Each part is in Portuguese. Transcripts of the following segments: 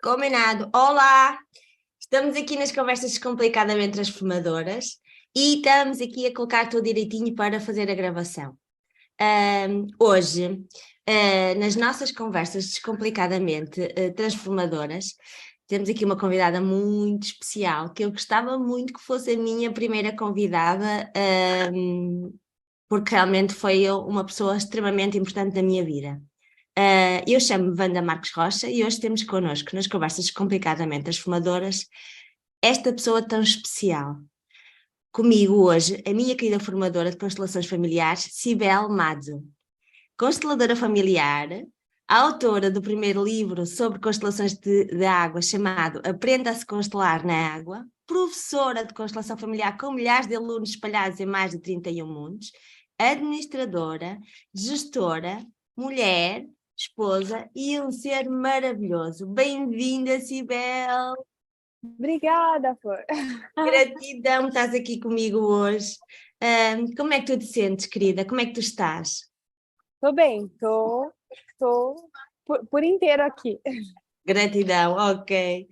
Combinado. Olá! Estamos aqui nas conversas descomplicadamente transformadoras e estamos aqui a colocar tudo direitinho para fazer a gravação. Hoje, nas nossas conversas descomplicadamente transformadoras, temos aqui uma convidada muito especial, que eu gostava muito que fosse a minha primeira convidada, porque realmente foi uma pessoa extremamente importante na minha vida. Eu chamo-me Wanda Marques Rocha e hoje temos connosco, nas conversas complicadamente transformadoras, esta pessoa tão especial. Comigo hoje, a minha querida formadora de constelações familiares, Cibele Madzo. Consteladora familiar, autora do primeiro livro sobre constelações de água, chamado Aprenda a se constelar na água, professora de constelação familiar com milhares de alunos espalhados em mais de 31 mundos, administradora, gestora, mulher, esposa e um ser maravilhoso. Bem-vinda, Cibele! Obrigada, Flor. Gratidão, estás aqui comigo hoje. Como é que tu te sentes, querida? Como é que tu estás? Tô bem, tô por inteiro aqui. Gratidão, ok.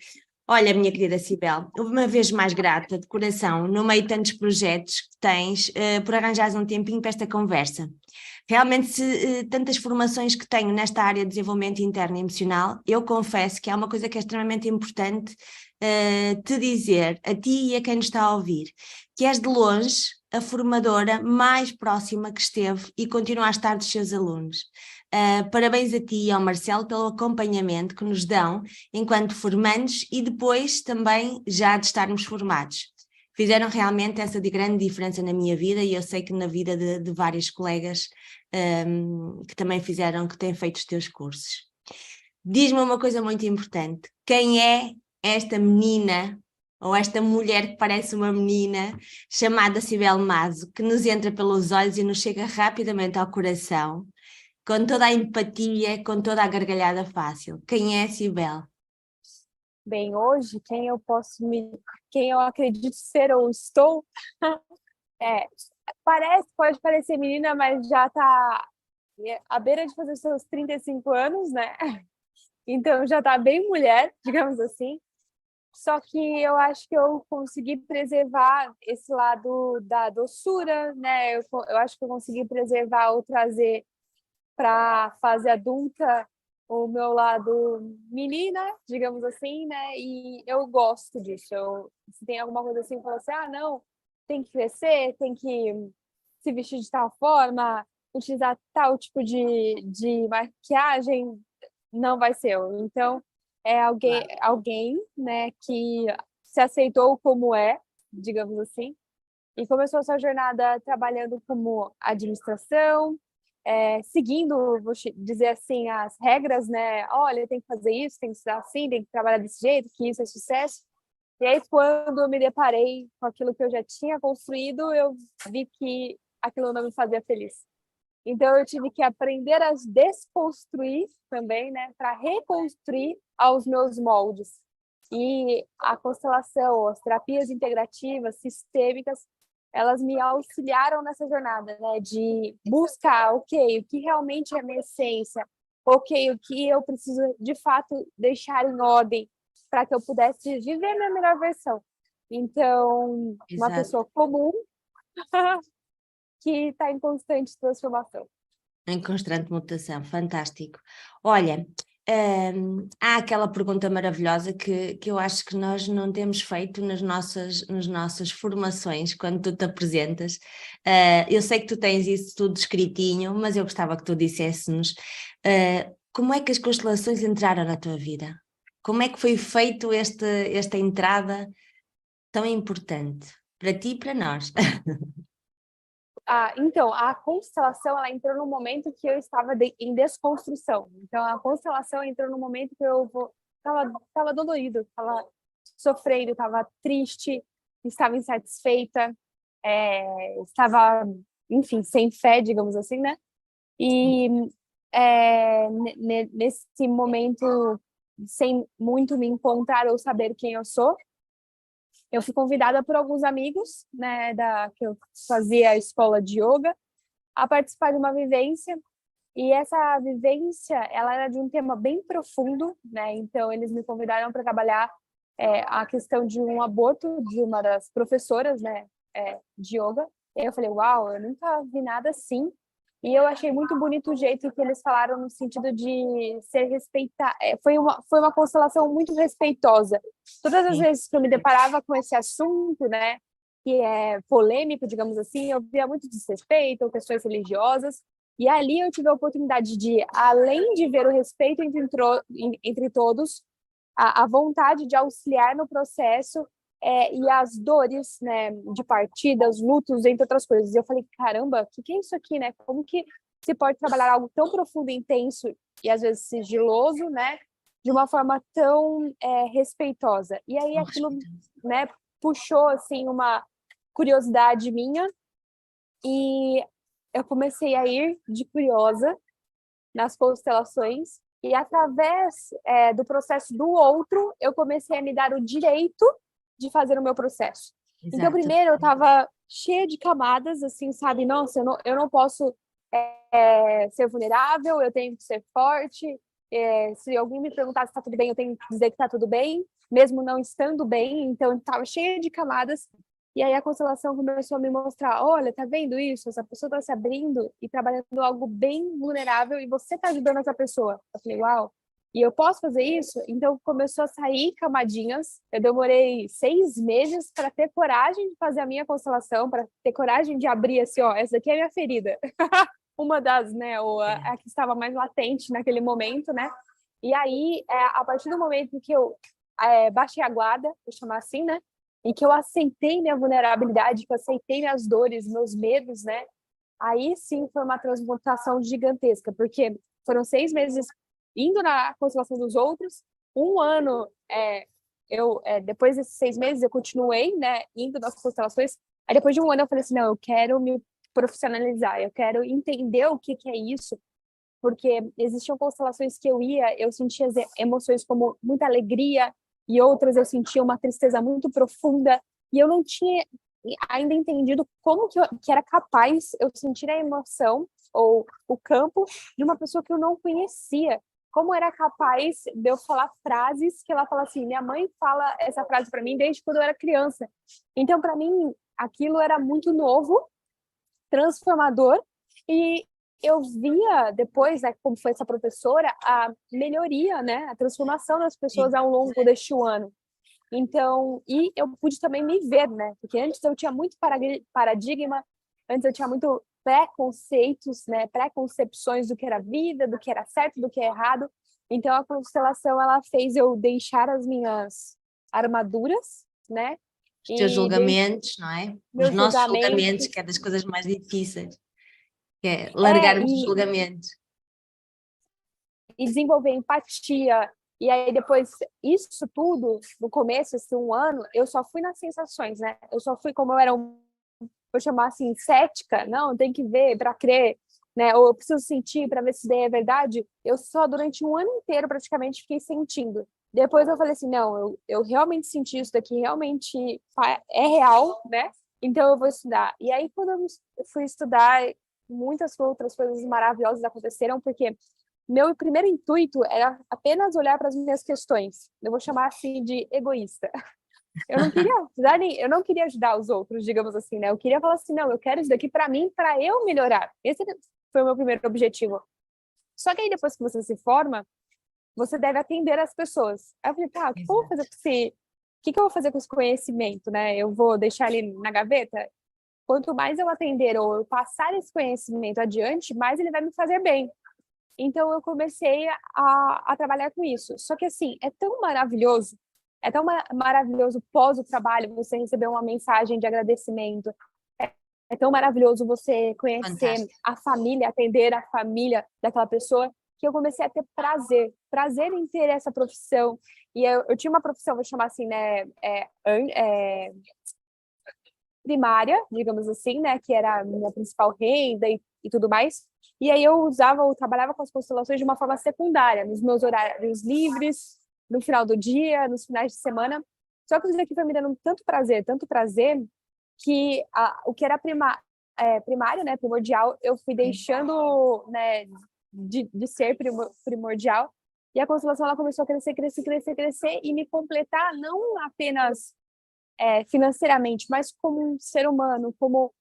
Olha, minha querida Cibele, uma vez mais grata de coração, no meio de tantos projetos que tens, por arranjares um tempinho para esta conversa. Realmente, tantas formações que tenho nesta área de desenvolvimento interno e emocional, eu confesso que há uma coisa que é extremamente importante te dizer, a ti e a quem nos está a ouvir, que és de longe a formadora mais próxima que esteve e continua a estar dos seus alunos. Parabéns a ti e ao Marcelo pelo acompanhamento que nos dão enquanto formandos e depois também já de estarmos formados. Fizeram realmente essa de grande diferença na minha vida e eu sei que na vida de vários colegas que também fizeram, que têm feito os teus cursos. Diz-me uma coisa muito importante, quem é esta menina ou esta mulher que parece uma menina chamada Cibele Madzo, que nos entra pelos olhos e nos chega rapidamente ao coração, com toda a empatia, com toda a gargalhada fácil. Quem é Cibele? Bem, hoje quem eu acredito ser ou estou, é, pode parecer menina, mas já tá à beira de fazer seus 35 anos, né? Então já tá bem mulher, digamos assim. Só que eu acho que eu consegui preservar esse lado da doçura, né? Eu acho que eu consegui preservar ou trazer para a fase adulta o meu lado menina, digamos assim, né? E eu gosto disso. Se tem alguma coisa assim, eu falo assim, não, tem que crescer, tem que se vestir de tal forma, utilizar tal tipo de maquiagem, não vai ser eu. Então, é alguém, né, que se aceitou como é, digamos assim, e começou a sua jornada trabalhando como administração, seguindo, vou dizer assim, as regras, né? Olha, tem que fazer isso, tem que ser assim, tem que trabalhar desse jeito, que isso é sucesso. E aí, quando eu me deparei com aquilo que eu já tinha construído, eu vi que aquilo não me fazia feliz. Então, eu tive que aprender a desconstruir também, né? Para reconstruir aos meus moldes. E a constelação, as terapias integrativas, sistêmicas, elas me auxiliaram nessa jornada, né? De buscar, ok, o que realmente é a minha essência, ok, o que eu preciso de fato deixar em ordem para que eu pudesse viver a minha melhor versão. Então, uma Exato. pessoa comum que está em constante transformação. Em constante mutação, fantástico. Olha, há aquela pergunta maravilhosa que eu acho que nós não temos feito nas nossas formações, quando tu te apresentas. Eu sei que tu tens isso tudo escritinho, mas eu gostava que tu dissesse-nos como é que as constelações entraram na tua vida? Como é que foi feito esta entrada tão importante para ti e para nós? Então, a constelação ela entrou no momento que eu estava em desconstrução. Então, a constelação entrou no momento que eu estava dolorido, estava sofrendo, estava triste, estava insatisfeita, estava, enfim, sem fé, digamos assim, né? E nesse momento, sem muito me encontrar ou saber quem eu sou, eu fui convidada por alguns amigos, né, que eu fazia a escola de yoga, a participar de uma vivência E essa vivência, ela era de um tema bem profundo, né? Então, eles me convidaram para trabalhar a questão de um aborto de uma das professoras, né, de yoga. E aí eu falei, uau, eu nunca vi nada assim. E eu achei muito bonito o jeito que eles falaram no sentido de ser respeitar. Foi uma constelação muito respeitosa. Todas as Sim. vezes que eu me deparava com esse assunto, né, que é polêmico, digamos assim, eu via muito desrespeito ou questões religiosas. E ali eu tive a oportunidade de, além de ver o respeito entre todos, a vontade de auxiliar no processo e as dores, né, de partida, os lutos, entre outras coisas. E eu falei, caramba, o que é isso aqui, né? Como que se pode trabalhar algo tão profundo e intenso e às vezes sigiloso, né, de uma forma tão respeitosa? E aí Não aquilo, respeito. né, puxou assim uma curiosidade minha e eu comecei a ir de curiosa nas constelações e através do processo do outro eu comecei a me dar o direito de fazer o meu processo. Então Exato. primeiro eu estava cheia de camadas, assim, sabe? Nossa, eu não posso ser vulnerável, eu tenho que ser forte. Se alguém me perguntar se está tudo bem, eu tenho que dizer que está tudo bem, mesmo não estando bem. Então eu estava cheia de camadas. E aí a constelação começou a me mostrar, olha, tá vendo isso? Essa pessoa está se abrindo e trabalhando algo bem vulnerável e você está ajudando essa pessoa. Eu falei, uau, e eu posso fazer isso? Então começou a sair camadinhas. Eu demorei 6 meses para ter coragem de fazer a minha constelação, para ter coragem de abrir assim, ó, essa daqui é a minha ferida. Uma das, né, ou a que estava mais latente naquele momento, né? E aí, a partir do momento que eu baixei a guarda, vou chamar assim, né? Em que eu aceitei minha vulnerabilidade, que eu aceitei minhas dores, meus medos, né? Aí sim foi uma transmutação gigantesca, porque foram 6 meses indo na constelação dos outros, um ano, depois desses 6 meses eu continuei, né, indo nas constelações, aí depois de um ano eu falei assim, não, eu quero me profissionalizar, eu quero entender o que é isso, porque existiam constelações que eu sentia emoções como muita alegria, e outras eu sentia uma tristeza muito profunda, e eu não tinha ainda entendido como que era capaz eu sentir a emoção ou o campo de uma pessoa que eu não conhecia. Como era capaz de eu falar frases que ela fala assim, minha mãe fala essa frase para mim desde quando eu era criança. Então, para mim, aquilo era muito novo, transformador, e eu via depois, né, como foi essa professora, a melhoria, né, a transformação das pessoas Sim. ao longo deste ano. Então, e eu pude também me ver, né, porque antes eu tinha muito paradigma, antes eu tinha muito preconceitos, né, preconcepções do que era vida, do que era certo, do que é errado. Então, a constelação, ela fez eu deixar as minhas armaduras, né, Os teus e julgamentos, não é? Os meus nossos julgamentos, julgamentos. que é das coisas mais difíceis, que é largarmos os E julgamentos. desenvolver empatia. E aí depois, isso tudo, no começo, esse um ano, eu só fui nas sensações, né? Eu só fui como eu era, vou chamar assim, cética, não, tem que ver para crer, né? Ou eu preciso sentir para ver se daí é verdade. Eu só, durante um ano inteiro, praticamente, fiquei sentindo. Depois eu falei assim, não, eu realmente senti isso daqui, realmente é real, né? Então eu vou estudar. E aí, quando eu fui estudar, muitas outras coisas maravilhosas aconteceram, porque meu primeiro intuito era apenas olhar para as minhas questões. Eu vou chamar assim de egoísta. Eu não queria ajudar, eu não queria ajudar os outros, digamos assim, né? Eu queria falar assim, não, eu quero isso daqui para mim, para eu melhorar. Esse foi o meu primeiro objetivo. Só que aí depois que você se forma, você deve atender as pessoas. Aí eu falei, tá, o que eu vou fazer Exato. com esse, o que eu vou fazer com esse conhecimento, né? Eu vou deixar ele na gaveta? Quanto mais eu atender ou eu passar esse conhecimento adiante, mais ele vai me fazer bem. Então eu comecei a trabalhar com isso. Só que assim, é tão maravilhoso pós o trabalho você receber uma mensagem de agradecimento. É tão maravilhoso você conhecer Fantástico. a família, atender a família daquela pessoa, que eu comecei a ter prazer em ter essa profissão. E eu tinha uma profissão, vou chamar assim, né, primária, digamos assim, né, que era a minha principal renda e tudo mais. E aí eu trabalhava com as constelações de uma forma secundária, nos meus horários livres, no final do dia, nos finais de semana. Só que isso aqui foi me dando tanto prazer, que o que era primário, né, primordial, eu fui Sim. deixando, né, de ser primordial. E a constelação ela começou a crescer, crescer, crescer, crescer e me completar não apenas financeiramente, mas como um ser humano, como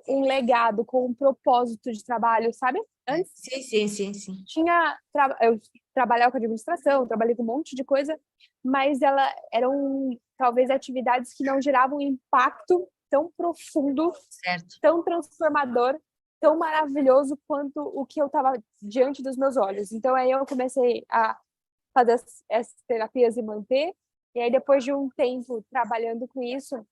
um legado, com um propósito de trabalho, sabe? Antes Sim. eu trabalhava com administração, trabalhei com um monte de coisa, mas eram talvez atividades que não geravam um impacto tão profundo, certo. tão transformador, tão maravilhoso quanto o que eu estava diante dos meus olhos. Então aí eu comecei a fazer essas terapias e manter. E aí depois de um tempo trabalhando com isso,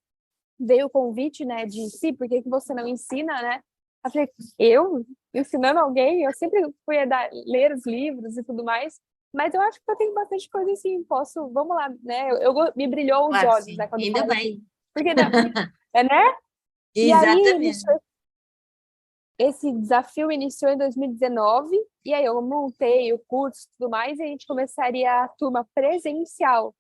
veio o convite, né, de si, por que você não ensina, né? Eu falei, eu ensinando alguém? Eu sempre fui ler os livros e tudo mais, mas eu acho que eu tenho bastante coisa assim, vamos lá, né? Me brilhou os Claro que olhos, né, sim, quando ainda falaram assim, bem. porque, né? E aí, Exatamente. esse desafio iniciou em 2019, e aí eu montei o curso e tudo mais, e a gente começaria a turma presencial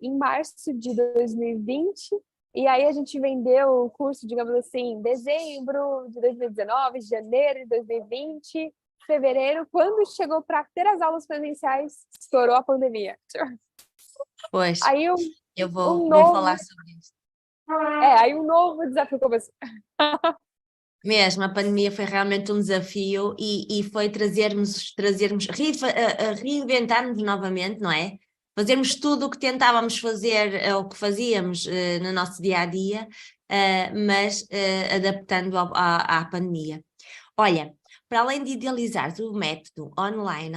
em março de 2020, e aí a gente vendeu o curso, digamos assim, em dezembro de 2019, janeiro de 2020, fevereiro, quando chegou para ter as aulas presenciais, estourou a pandemia. Pois, Aí eu um vou novo, falar sobre isso. aí um novo desafio começou. Mesmo, a pandemia foi realmente um desafio e foi reinventarmos novamente, não é? Fazermos tudo o que tentávamos fazer, ou que fazíamos no nosso dia a dia, mas adaptando à pandemia. Olha, para além de idealizares o método online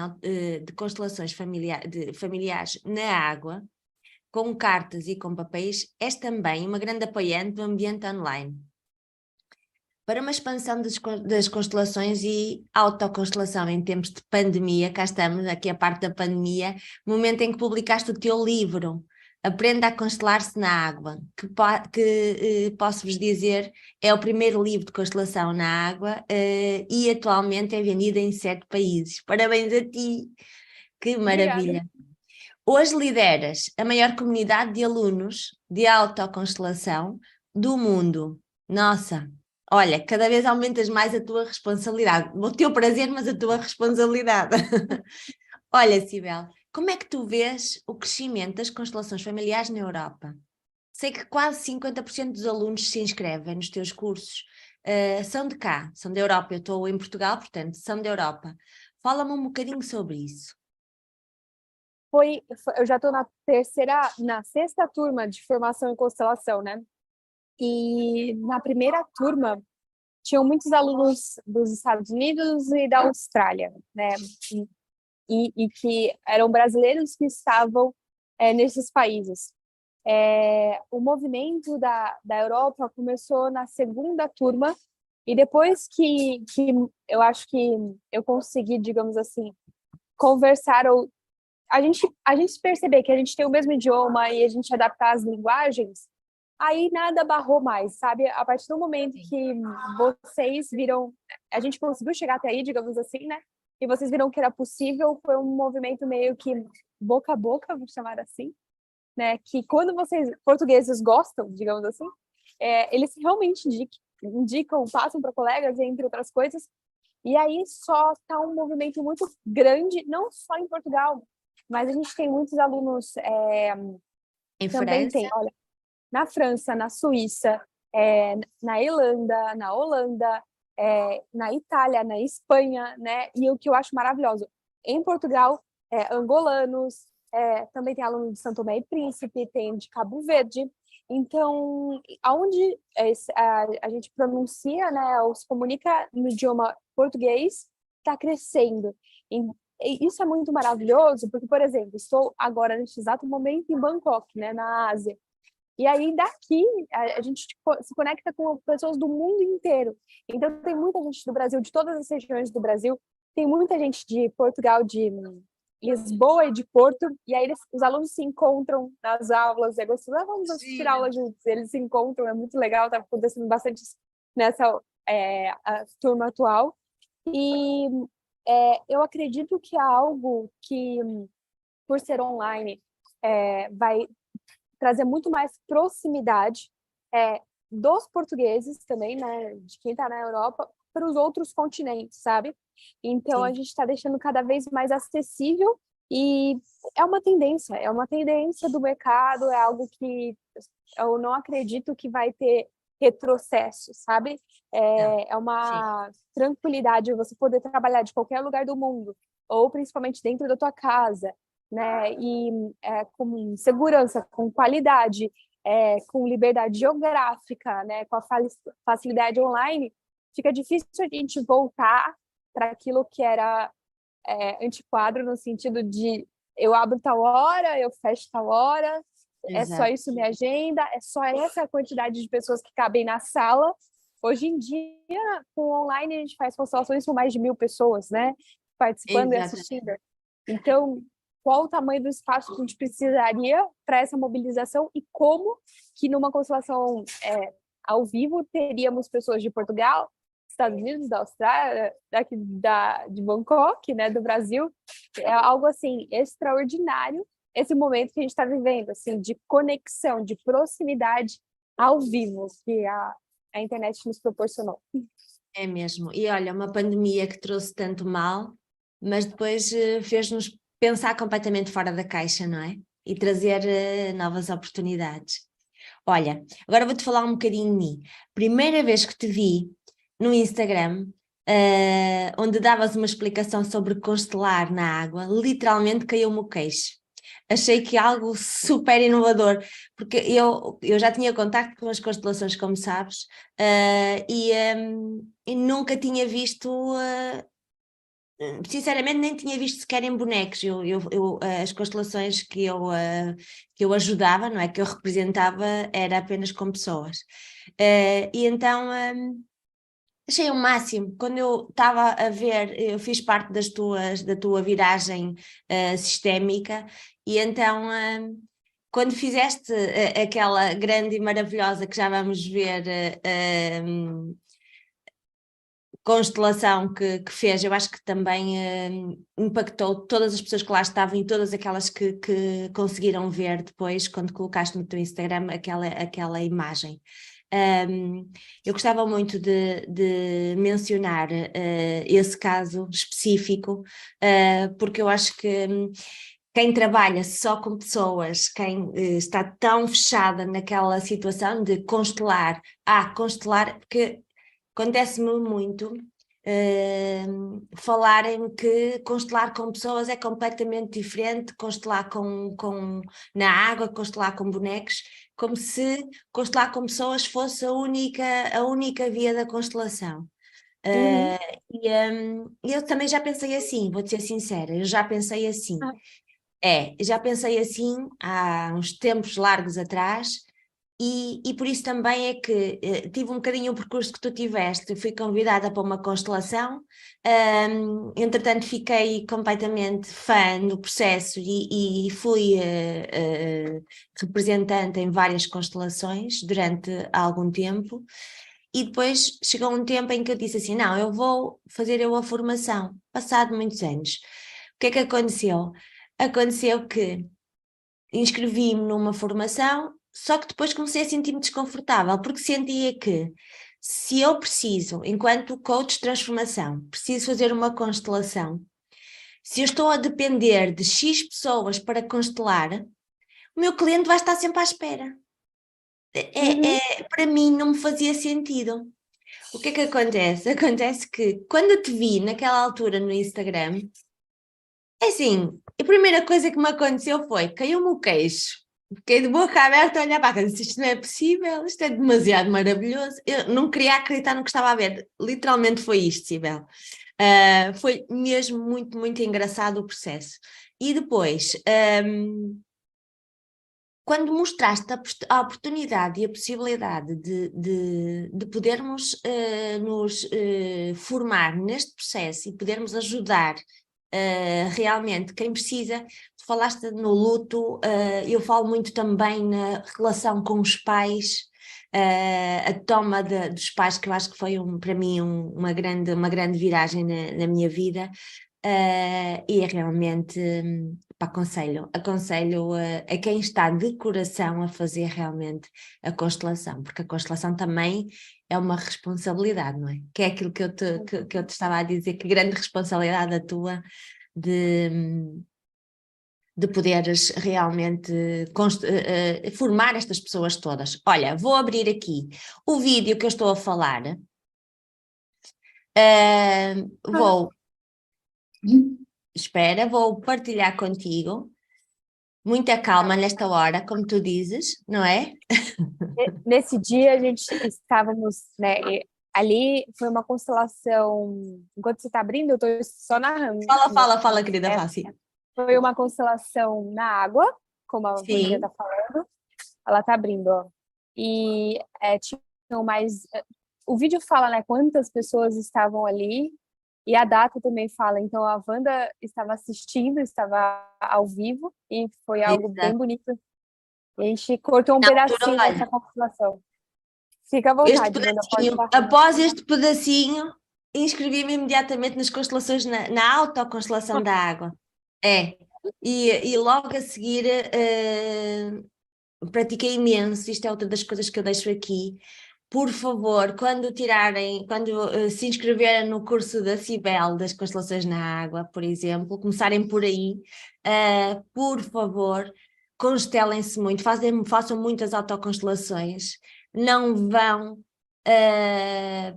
de constelações familiares na água, com cartas e com papéis, és também uma grande apoiante do ambiente online. Para uma expansão das constelações e autoconstelação em tempos de pandemia, cá estamos, aqui a parte da pandemia, momento em que publicaste o teu livro, Aprenda a Constelar-se na Água, que posso-vos dizer, é o primeiro livro de constelação na água e atualmente é vendido em 7 países. Parabéns a ti, que Obrigada. maravilha! Hoje lideras a maior comunidade de alunos de autoconstelação do mundo. Nossa! Olha, cada vez aumentas mais a tua responsabilidade. O teu prazer, mas a tua responsabilidade. Olha, Cibele, como é que tu vês o crescimento das constelações familiares na Europa? Sei que quase 50% dos alunos se inscrevem nos teus cursos. São de cá, são da Europa. Eu estou em Portugal, portanto, são da Europa. Fala-me um bocadinho sobre isso. Eu já estou na sexta turma de formação em constelação, né? E na primeira turma tinham muitos alunos dos Estados Unidos e da Austrália, né? E que eram brasileiros que estavam nesses países. O movimento da Europa começou na segunda turma, e depois que eu acho que eu consegui, digamos assim, conversar, ou a gente perceber que a gente tem o mesmo idioma e a gente adaptar as linguagens, aí nada barrou mais, sabe? A partir do momento que vocês viram, a gente conseguiu chegar até aí, digamos assim, né? E vocês viram que era possível, foi um movimento meio que boca a boca, vou chamar assim, né? Que quando vocês, portugueses, gostam, digamos assim, eles realmente indicam, passam para colegas, entre outras coisas, e aí só está um movimento muito grande, não só em Portugal, mas a gente tem muitos alunos, Em também França? tem, olha, na França, na Suíça, na Irlanda, na Holanda, na Itália, na Espanha, né? E o que eu acho maravilhoso, em Portugal, angolanos, também tem aluno de São Tomé e Príncipe, tem de Cabo Verde. Então, aonde a gente pronuncia, né, ou se comunica no idioma português, está crescendo. E isso é muito maravilhoso, porque, por exemplo, estou agora, neste exato momento, em Bangkok, né, na Ásia. E aí, daqui, a gente se conecta com pessoas do mundo inteiro. Então, tem muita gente do Brasil, de todas as regiões do Brasil, tem muita gente de Portugal, de Lisboa e de Porto, e aí os alunos se encontram nas aulas, é gostoso, vamos assistir a aula juntos, eles se encontram, é muito legal, está acontecendo bastante nessa a turma atual. E eu acredito que é algo que, por ser online, vai trazer muito mais proximidade dos portugueses também, né, de quem está na Europa, para os outros continentes, sabe? Então, a Sim. gente está deixando cada vez mais acessível e é uma tendência do mercado, é algo que eu não acredito que vai ter retrocesso, sabe? Não. É Sim. uma tranquilidade você poder trabalhar de qualquer lugar do mundo, ou principalmente dentro da tua casa, né? E com segurança, com qualidade, com liberdade geográfica, né? Com a facilidade online, fica difícil a gente voltar para aquilo que era antiquado no sentido de eu abro tal hora, eu fecho tal hora, é só Exato. isso minha agenda, é só essa a quantidade de pessoas que cabem na sala. Hoje em dia, com o online, a gente faz constelações com mais de 1.000 pessoas, né? Participando e Exatamente. assistindo. Então, qual o tamanho do espaço que a gente precisaria para essa mobilização e como que numa constelação ao vivo teríamos pessoas de Portugal, Estados Unidos, da Austrália, de Bangkok, né, do Brasil. É algo assim extraordinário esse momento que a gente está vivendo, assim, de conexão, de proximidade ao vivo que a internet nos proporcionou. É mesmo. E olha, uma pandemia que trouxe tanto mal, mas depois fez-nos pensar completamente fora da caixa, não é? E trazer novas oportunidades. Olha, agora vou-te falar um bocadinho de mim. Primeira vez que te vi no Instagram, onde davas uma explicação sobre constelar na água, literalmente caiu-me o queixo. Achei que algo super inovador, porque eu já tinha contacto com as constelações, como sabes, e nunca tinha visto, sinceramente nem tinha visto sequer em bonecos. As constelações que eu ajudava, não é, que eu representava, era apenas com pessoas. E então achei o máximo. Quando eu estava a ver, eu fiz parte da tua viragem sistémica, e então quando fizeste aquela grande e maravilhosa que já vamos ver constelação que fez, eu acho que também impactou todas as pessoas que lá estavam e todas aquelas que conseguiram ver depois, quando colocaste no teu Instagram aquela imagem. Eu gostava muito de mencionar esse caso específico, porque eu acho que quem trabalha só com pessoas, quem está tão fechada naquela situação de constelar, porque acontece-me muito falarem que constelar com pessoas é completamente diferente, constelar na água, constelar com bonecos, como se constelar com pessoas fosse a única via da constelação. Uhum. Eu também já pensei assim, vou-te ser sincera, eu já pensei assim. Ah, Já pensei assim há uns tempos largos atrás, e por isso também é que tive um bocadinho o percurso que tu tiveste. Fui convidada para uma constelação, entretanto fiquei completamente fã do processo e fui representante em várias constelações durante algum tempo, e depois chegou um tempo em que eu disse assim, não, eu vou fazer a formação, passado muitos anos. O que é que aconteceu? Aconteceu que inscrevi-me numa formação, só que depois comecei a sentir-me desconfortável, porque sentia que se eu preciso, enquanto coach de transformação, preciso fazer uma constelação, se eu estou a depender de X pessoas para constelar, o meu cliente vai estar sempre à espera. uhum. Para mim não me fazia sentido. O que é que acontece? Acontece que quando eu te vi naquela altura no Instagram, é assim, a primeira coisa que me aconteceu foi, caiu-me o queixo. Fiquei de boca aberta a olhar para a cara, disse, isto não é possível, isto é demasiado maravilhoso. Eu não queria acreditar no que estava a ver. Literalmente foi isto, Sibel. Foi mesmo muito, muito engraçado o processo. E depois, quando mostraste a oportunidade e a possibilidade de podermos nos formar neste processo e podermos ajudar realmente quem precisa, tu falaste no luto, eu falo muito também na relação com os pais, a toma dos pais, que eu acho que foi para mim uma grande viragem na minha vida. E é realmente aconselho a quem está de coração a fazer realmente a constelação, porque a constelação também é uma responsabilidade, não é? Que é aquilo que eu te estava a dizer, que grande responsabilidade a tua de poderes realmente formar estas pessoas todas. Olha, vou abrir aqui o vídeo que eu estou a falar. Vou partilhar contigo. Muita calma nesta hora, como tu dizes, não é? Nesse dia a gente estávamos, né, ali foi uma constelação, enquanto você está abrindo, eu estou só narrando. Fala, querida, fala sim. Foi uma constelação na água, como a Wanda está falando, ela está abrindo, ó. E tinham mais... O vídeo fala, né, quantas pessoas estavam ali, e a data também fala. Então, a Wanda estava assistindo, estava ao vivo, e foi algo bem bonito. E a gente cortou um pedacinho dessa constelação. Fica à vontade, Wanda, pode falar. Após este pedacinho, inscrevi-me imediatamente nas constelações, na autoconstelação da água. E logo a seguir pratiquei imenso. Isto é outra das coisas que eu deixo aqui. Por favor, quando se inscreverem no curso da Cibele, das constelações na água, por exemplo, começarem por aí, por favor, constelem-se muito, façam muitas autoconstelações, não vão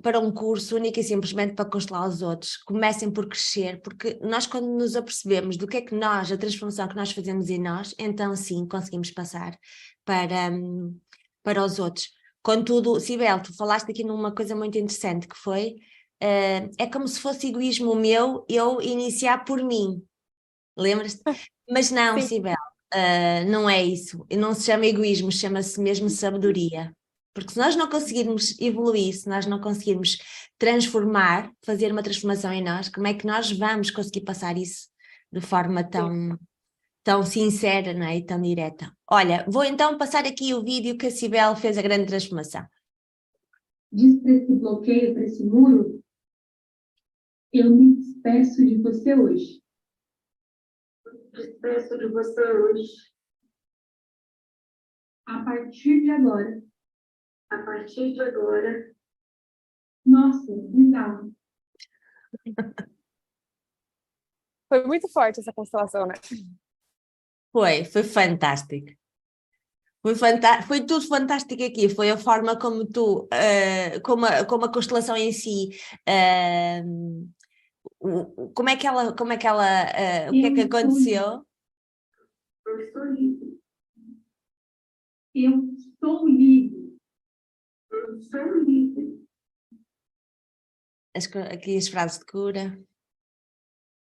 para um curso único e simplesmente para constelar os outros. Comecem por crescer, porque nós, quando nos apercebemos do que é que a transformação que nós fazemos em nós, então sim, conseguimos passar para os outros. Contudo, Cibele, tu falaste aqui numa coisa muito interessante, que foi, é como se fosse egoísmo meu eu iniciar por mim, lembras-te? Mas não, Cibele, não é isso, não se chama egoísmo, chama-se mesmo sabedoria, porque se nós não conseguirmos evoluir, se nós não conseguirmos transformar, fazer uma transformação em nós, como é que nós vamos conseguir passar isso de forma tão sincera, não é? E tão direta. Olha, vou então passar aqui o vídeo que a Cibele fez a grande transformação. Diz para esse bloqueio, para esse muro, eu me despeço de você hoje. Despeço de você hoje. A partir de agora. A partir de agora. Nossa, bizarro. Foi muito forte essa constelação, né? Foi fantástico. Foi tudo fantástico aqui, foi a forma como tu, como a constelação em si, como é que ela, o que é que aconteceu? Eu estou livre. Eu estou livre. Eu estou livre. Aqui as frases de cura.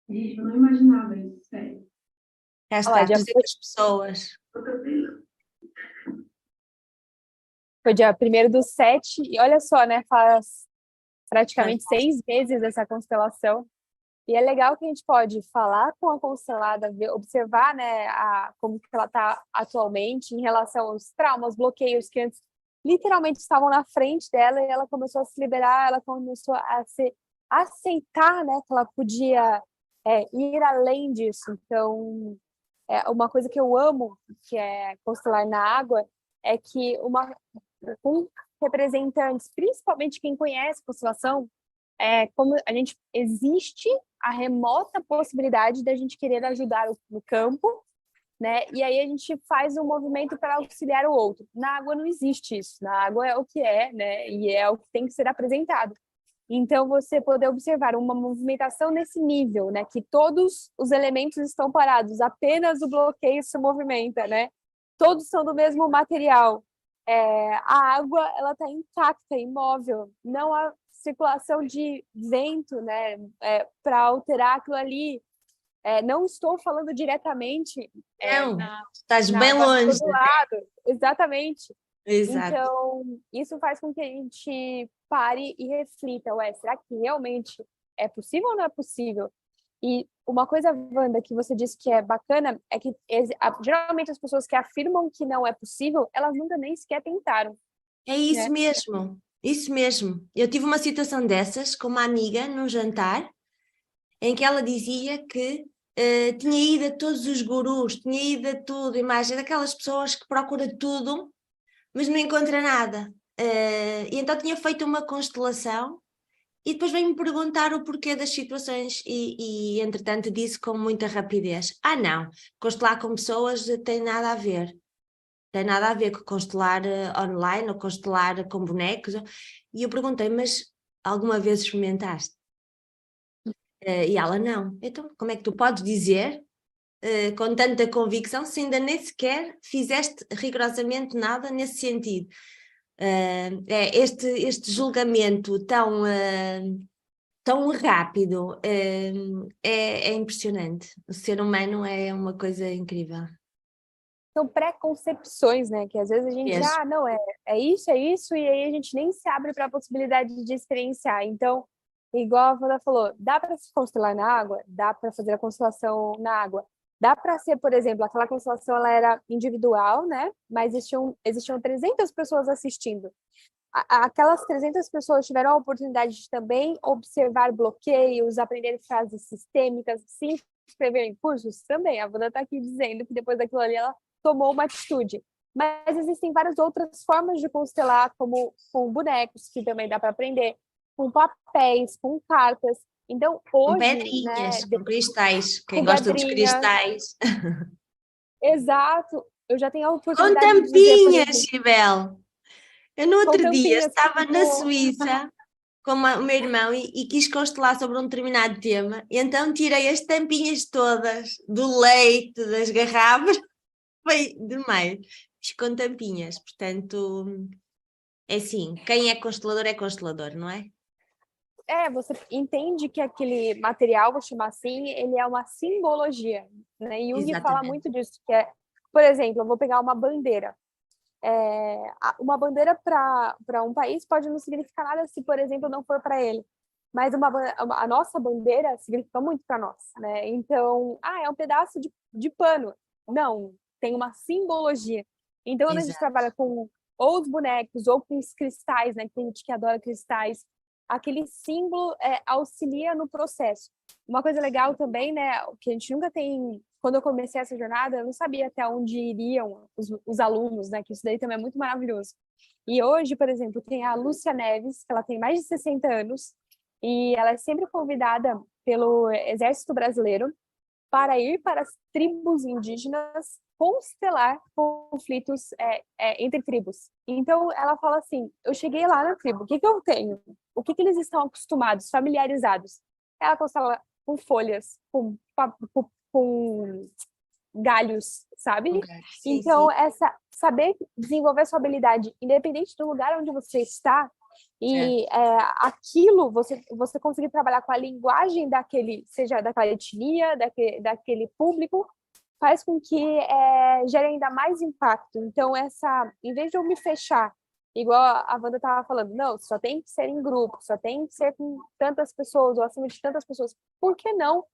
Eu não imaginava isso, sério. Cá está, 200 pessoas. Foi dia 1º/7, e olha só, né, faz praticamente 6 meses essa constelação, e é legal que a gente pode falar com a constelada, observar, né, como que ela está atualmente em relação aos traumas, bloqueios que antes literalmente estavam na frente dela, e ela começou a se liberar, ela começou a se aceitar, né, que ela podia ir além disso. Então, uma coisa que eu amo, que é constelar na água, é que com representantes, principalmente quem conhece constelação, como a gente existe a remota possibilidade da gente querer ajudar no campo, né? E aí a gente faz um movimento para auxiliar o outro. Na água não existe isso. Na água é o que é, né? E é o que tem que ser apresentado. Então, você poder observar uma movimentação nesse nível, né? Que todos os elementos estão parados, apenas o bloqueio se movimenta, né? Todos são do mesmo material. A água, ela está intacta, imóvel. Não há circulação de vento, né? Para alterar aquilo ali. Não estou falando diretamente. Não, estás bem longe. Do lado. Exatamente. Exato. Então, isso faz com que a gente pare e reflita, será que realmente é possível ou não é possível? E uma coisa, Wanda, que você disse que é bacana, é que geralmente as pessoas que afirmam que não é possível, elas nunca nem sequer tentaram. É isso mesmo, isso mesmo. Eu tive uma situação dessas com uma amiga num jantar, em que ela dizia que tinha ido a todos os gurus, tinha ido a tudo, imagem daquelas pessoas que procuram tudo, mas não encontra nada. e então tinha feito uma constelação e depois veio-me perguntar o porquê das situações e entretanto disse com muita rapidez, não, constelar com pessoas tem nada a ver. Tem nada a ver com constelar online ou constelar com bonecos. E eu perguntei, mas alguma vez experimentaste? E ela, não. Então, como é que tu podes dizer com tanta convicção se ainda nem sequer fizeste rigorosamente nada nesse sentido? Este julgamento tão rápido é impressionante. O ser humano é uma coisa incrível. São preconcepções, né? Que às vezes a gente, não, é isso, e aí a gente nem se abre para a possibilidade de experienciar. Então, igual a Wanda falou, dá para se constelar na água? Dá para fazer a constelação na água. Dá para ser, por exemplo, aquela constelação ela era individual, né? Mas existiam 300 pessoas assistindo. Aquelas 300 pessoas tiveram a oportunidade de também observar bloqueios, aprender frases sistêmicas, se inscrever em cursos também. A Wanda está aqui dizendo que depois daquilo ali ela tomou uma atitude. Mas existem várias outras formas de constelar, como com bonecos, que também dá para aprender, com papéis, com cartas. Então, hoje... Com pedrinhas, né, com cristais. Quem com gosta dos pedrinhas. cristais. Exato. Eu já tenho a Com oportunidade de dizer, por tampinhas, exemplo, Sibel. Eu no outro dia tampinhas, estava na tipo, Suíça com o meu irmão e quis constelar sobre um determinado tema, e então tirei as tampinhas todas do leite, das garrafas, foi demais. Fiz com tampinhas, portanto, é assim, quem é constelador, não é? você entende que aquele material, vou chamar assim, ele é uma simbologia, né? Jung fala Exatamente. muito disso, que é, por exemplo, eu vou pegar uma bandeira. Uma bandeira para um país pode não significar nada se, por exemplo, não for para ele. Mas a nossa bandeira significa muito para nós, né? Então, é um pedaço de pano. Não, tem uma simbologia. Então, quando a gente Exato. trabalha com ou os bonecos ou com os cristais, né? Que tem gente que adora cristais, aquele símbolo auxilia no processo. Uma coisa legal também, né? Que a gente nunca tem... Quando eu comecei essa jornada, eu não sabia até onde iriam os alunos, né? Que isso daí também é muito maravilhoso. E hoje, por exemplo, tem a Lúcia Neves, que ela tem mais de 60 anos, e ela é sempre convidada pelo Exército Brasileiro para ir para as tribos indígenas constelar conflitos entre tribos. Então, ela fala assim, eu cheguei lá na tribo, o que eu tenho? O que eles estão acostumados, familiarizados? Ela constela com folhas, com galhos, sabe? Okay. Sim, então, sim. saber desenvolver sua habilidade, independente do lugar onde você está, e aquilo, você conseguir trabalhar com a linguagem seja daquela etnia, daquele público, faz com que gere ainda mais impacto. Então, em vez de eu me fechar, igual a Wanda estava falando, não, só tem que ser em grupo, só tem que ser com tantas pessoas, ou acima de tantas pessoas. Por que não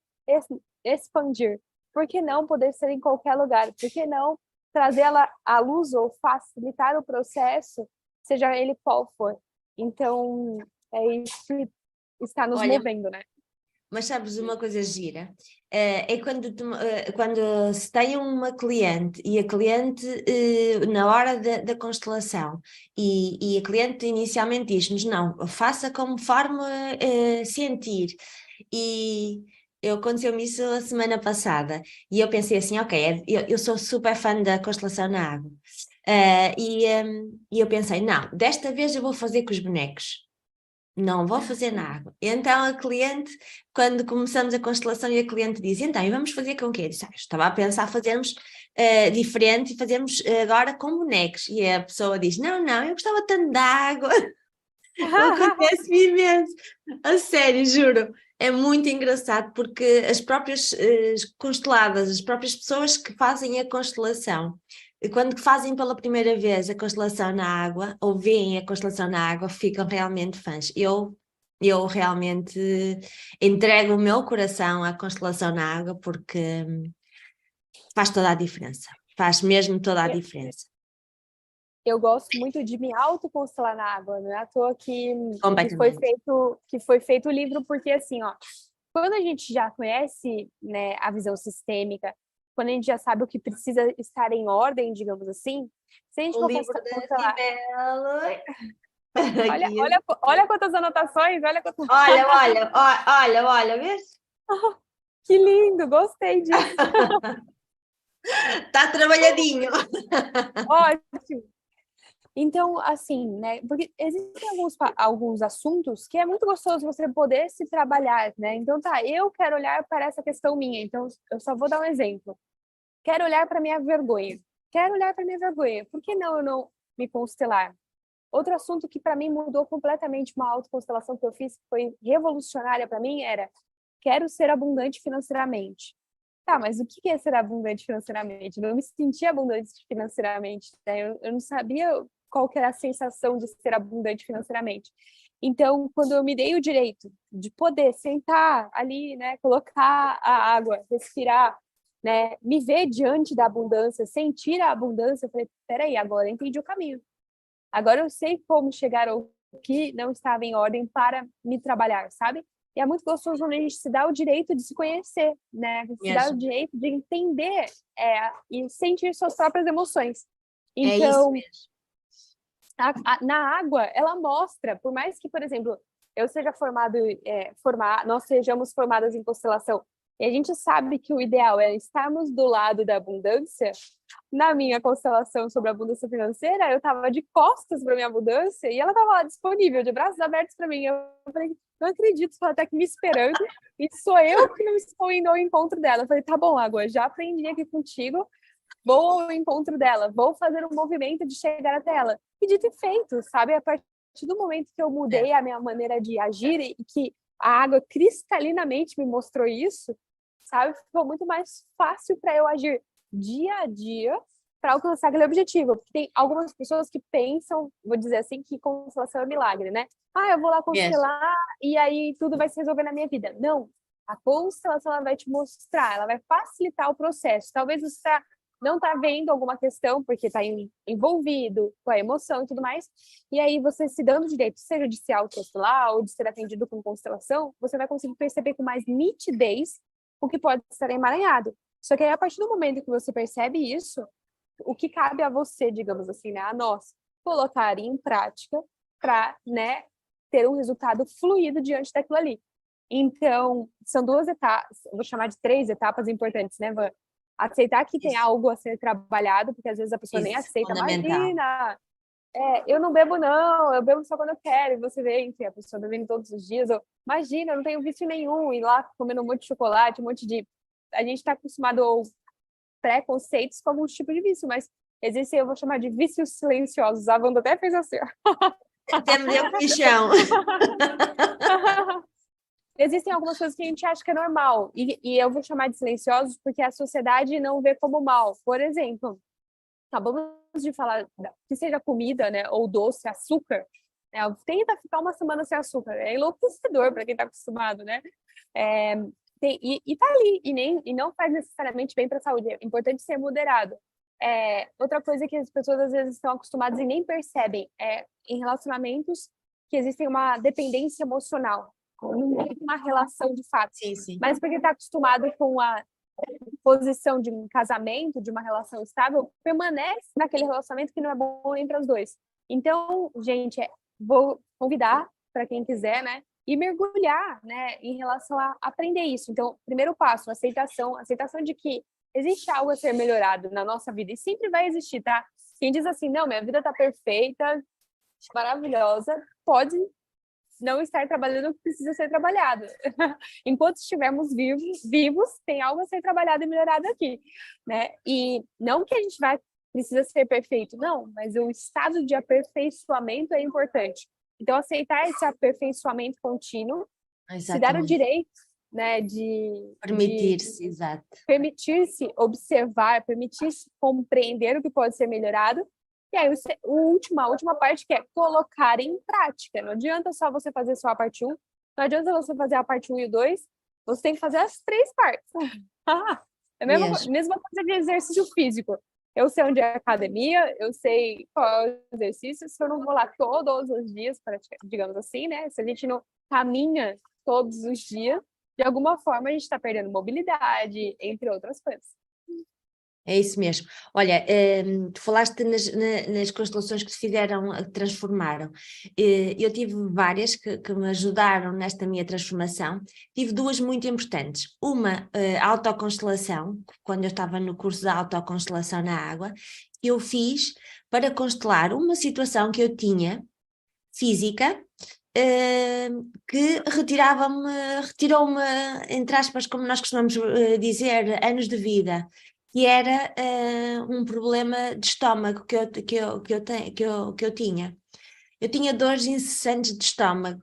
expandir? Por que não poder ser em qualquer lugar? Por que não trazer ela à luz ou facilitar o processo, seja ele qual for? Então, é isso que está nos movendo, né? Mas sabes uma coisa gira? É quando se tem uma cliente e a cliente, na hora da constelação, e a cliente inicialmente diz-nos, não, faça conforme sentir. E aconteceu-me isso a semana passada, e eu pensei assim, ok, eu sou super fã da constelação na água. E eu pensei, não, desta vez eu vou fazer com os bonecos. Não vou fazer na água. Então a cliente, quando começamos a constelação e a cliente diz, então, e vamos fazer com o quê? Eu disse, eu estava a pensar fazermos diferente e fazermos agora com bonecos. E a pessoa diz, não, eu gostava tanto da água. Acontece-me imenso. A sério, juro. É muito engraçado porque as próprias consteladas, as próprias pessoas que fazem a constelação, quando fazem pela primeira vez a constelação na água, ou veem a constelação na água, ficam realmente fãs. Eu realmente entrego o meu coração à constelação na água porque faz toda a diferença. Faz mesmo toda a diferença. Eu gosto muito de me autoconstelar na água, não é à toa que foi feito o livro, porque assim, quando a gente já conhece, né, a visão sistêmica, quando a gente já sabe o que precisa estar em ordem, digamos assim, Se a gente O for livro da constelar, Cibele. olha, Aqui. olha quantas anotações, olha quantas... Olha, vês? Que lindo, gostei disso. Está trabalhadinho. Ótimo. Então, assim, né? Porque existem alguns assuntos que é muito gostoso você poder se trabalhar, né? Então, tá, eu quero olhar para essa questão minha. Então, eu só vou dar um exemplo. Quero olhar para minha vergonha. Quero olhar para minha vergonha. Por que não eu não me constelar? Outro assunto que para mim mudou completamente, uma autoconstelação que eu fiz, que foi revolucionária para mim, era: quero ser abundante financeiramente. Tá, mas o que é ser abundante financeiramente? Eu não me sentia abundante financeiramente, né? Eu não sabia qual que era a sensação de ser abundante financeiramente. Então, quando eu me dei o direito de poder sentar ali, né, colocar a água, respirar, né, me ver diante da abundância, sentir a abundância, eu falei, peraí, agora eu entendi o caminho. Agora eu sei como chegar ao que não estava em ordem para me trabalhar, sabe? E é muito gostoso quando a gente se dá o direito de se conhecer, né? Se dá o direito de entender e sentir suas próprias emoções. É isso Então, mesmo. na água, ela mostra, por mais que, por exemplo, eu seja nós sejamos formadas em constelação, e a gente sabe que o ideal é estarmos do lado da abundância. Na minha constelação sobre a abundância financeira, eu estava de costas para minha abundância e ela estava lá disponível, de braços abertos para mim. Eu falei, não acredito, ela está aqui me esperando e sou eu que não estou indo ao encontro dela. Eu falei, tá bom, Água, já aprendi aqui contigo, vou ao encontro dela, vou fazer um movimento de chegar até ela. E dito e feito, sabe? A partir do momento que eu mudei a minha maneira de agir e que a água cristalinamente me mostrou isso, sabe? Ficou muito mais fácil para eu agir dia a dia para alcançar aquele objetivo. Porque tem algumas pessoas que pensam, vou dizer assim, que constelação é milagre, né? Ah, eu vou lá constelar e aí tudo vai se resolver na minha vida. Não. A constelação ela vai te mostrar, ela vai facilitar o processo. Talvez você não está vendo alguma questão porque está envolvido com a emoção e tudo mais. E aí você se dando o direito, seja de se autoconstelar ou de ser atendido com constelação, você vai conseguir perceber com mais nitidez o que pode estar emaranhado. Só que aí, a partir do momento que você percebe isso, o que cabe a você, digamos assim, né, a nós, colocar em prática para, né, ter um resultado fluido diante daquilo ali. Então, são 2 etapas, vou chamar de 3 etapas importantes, né, Van? Aceitar que tem algo a ser trabalhado, porque às vezes a pessoa nem aceita. Imagina, eu não bebo não, eu bebo só quando eu quero, e você vê, enfim, a pessoa bebendo todos os dias, ou, imagina, eu não tenho vício nenhum, e lá comendo um monte de chocolate, um monte de... A gente está acostumado a preconceitos com alguns tipos de vício, mas existem, eu vou chamar de vícios silenciosos, a Wanda até fez assim, Temos eu pichão. Existem algumas coisas que a gente acha que é normal, e eu vou chamar de silenciosos porque a sociedade não vê como mal. Por exemplo, acabamos de falar que seja comida, né, ou doce, açúcar, né, tenta ficar uma semana sem açúcar, é enlouquecedor para quem está acostumado, né? Tá ali, e não faz necessariamente bem para a saúde, é importante ser moderado. Outra coisa que as pessoas às vezes estão acostumadas e nem percebem é em relacionamentos que existem uma dependência emocional, não tem uma relação de fato, Sim. mas porque está acostumado com a posição de um casamento, de uma relação estável, permanece naquele relacionamento que não é bom nem para os dois. Então, gente, vou convidar para quem quiser, né, e mergulhar, né, em relação a aprender isso. Então, primeiro passo, aceitação de que existe algo a ser melhorado na nossa vida e sempre vai existir, tá? Quem diz assim, não, minha vida tá perfeita, maravilhosa, pode não estar trabalhando o que precisa ser trabalhado. Enquanto estivermos vivos, tem algo a ser trabalhado e melhorado aqui, né? E não que a gente precisa ser perfeito, não, mas o estado de aperfeiçoamento é importante. Então, aceitar esse aperfeiçoamento contínuo, se dar o direito, né, de permitir-se, exato. Permitir-se observar, permitir-se compreender o que pode ser melhorado. E aí, a última parte, que é colocar em prática. Não adianta só você fazer só a parte 1, não adianta você fazer a parte 1 e o 2, você tem que fazer as 3 partes. É a mesma coisa de exercício físico. Eu sei onde é a academia, eu sei qual é o exercício, se eu não vou lá todos os dias, digamos assim, né? Se a gente não caminha todos os dias, de alguma forma a gente está perdendo mobilidade, entre outras coisas. É isso mesmo. Olha, tu falaste nas constelações que te fizeram, que te transformaram. Eu tive várias que me ajudaram nesta minha transformação. Tive duas muito importantes. Uma, a autoconstelação, quando eu estava no curso da autoconstelação na água, eu fiz para constelar uma situação que eu tinha, física, que retirou-me, entre aspas, como nós costumamos dizer, anos de vida, que era um problema de estômago que eu tinha. Eu tinha dores incessantes de estômago,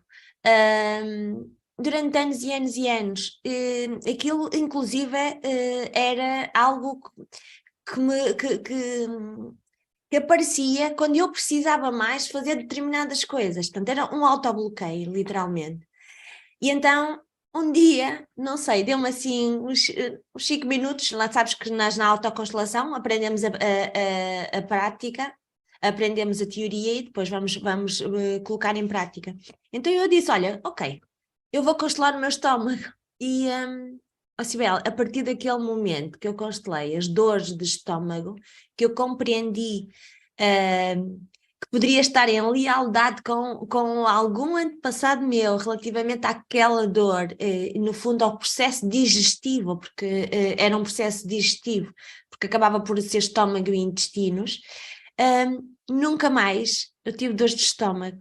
durante anos e anos e anos. Aquilo, inclusive, era algo que aparecia quando eu precisava mais fazer determinadas coisas. Portanto, era um autobloqueio, literalmente. E então, um dia, não sei, deu-me assim uns 5 minutos, lá sabes que nós na autoconstelação aprendemos a prática, aprendemos a teoria e depois vamos colocar em prática. Então eu disse, olha, ok, eu vou constelar o meu estômago. E, Cibele, a partir daquele momento que eu constelei as dores de estômago, que eu compreendi que poderia estar em lealdade com algum antepassado meu relativamente àquela dor, no fundo ao processo digestivo, porque era um processo digestivo, porque acabava por ser estômago e intestinos, nunca mais eu tive dores de estômago.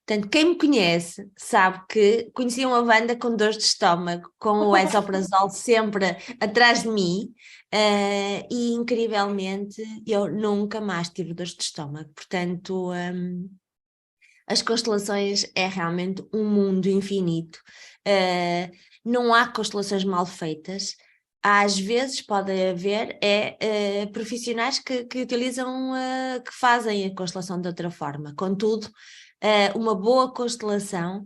Portanto, quem me conhece sabe que conhecia uma banda com dores de estômago, com o esomeprazol sempre atrás de mim, e incrivelmente eu nunca mais tive dores de estômago. Portanto, as constelações é realmente um mundo infinito. Não há constelações mal feitas. Às vezes pode haver profissionais que utilizam, que fazem a constelação de outra forma. Contudo, uma boa constelação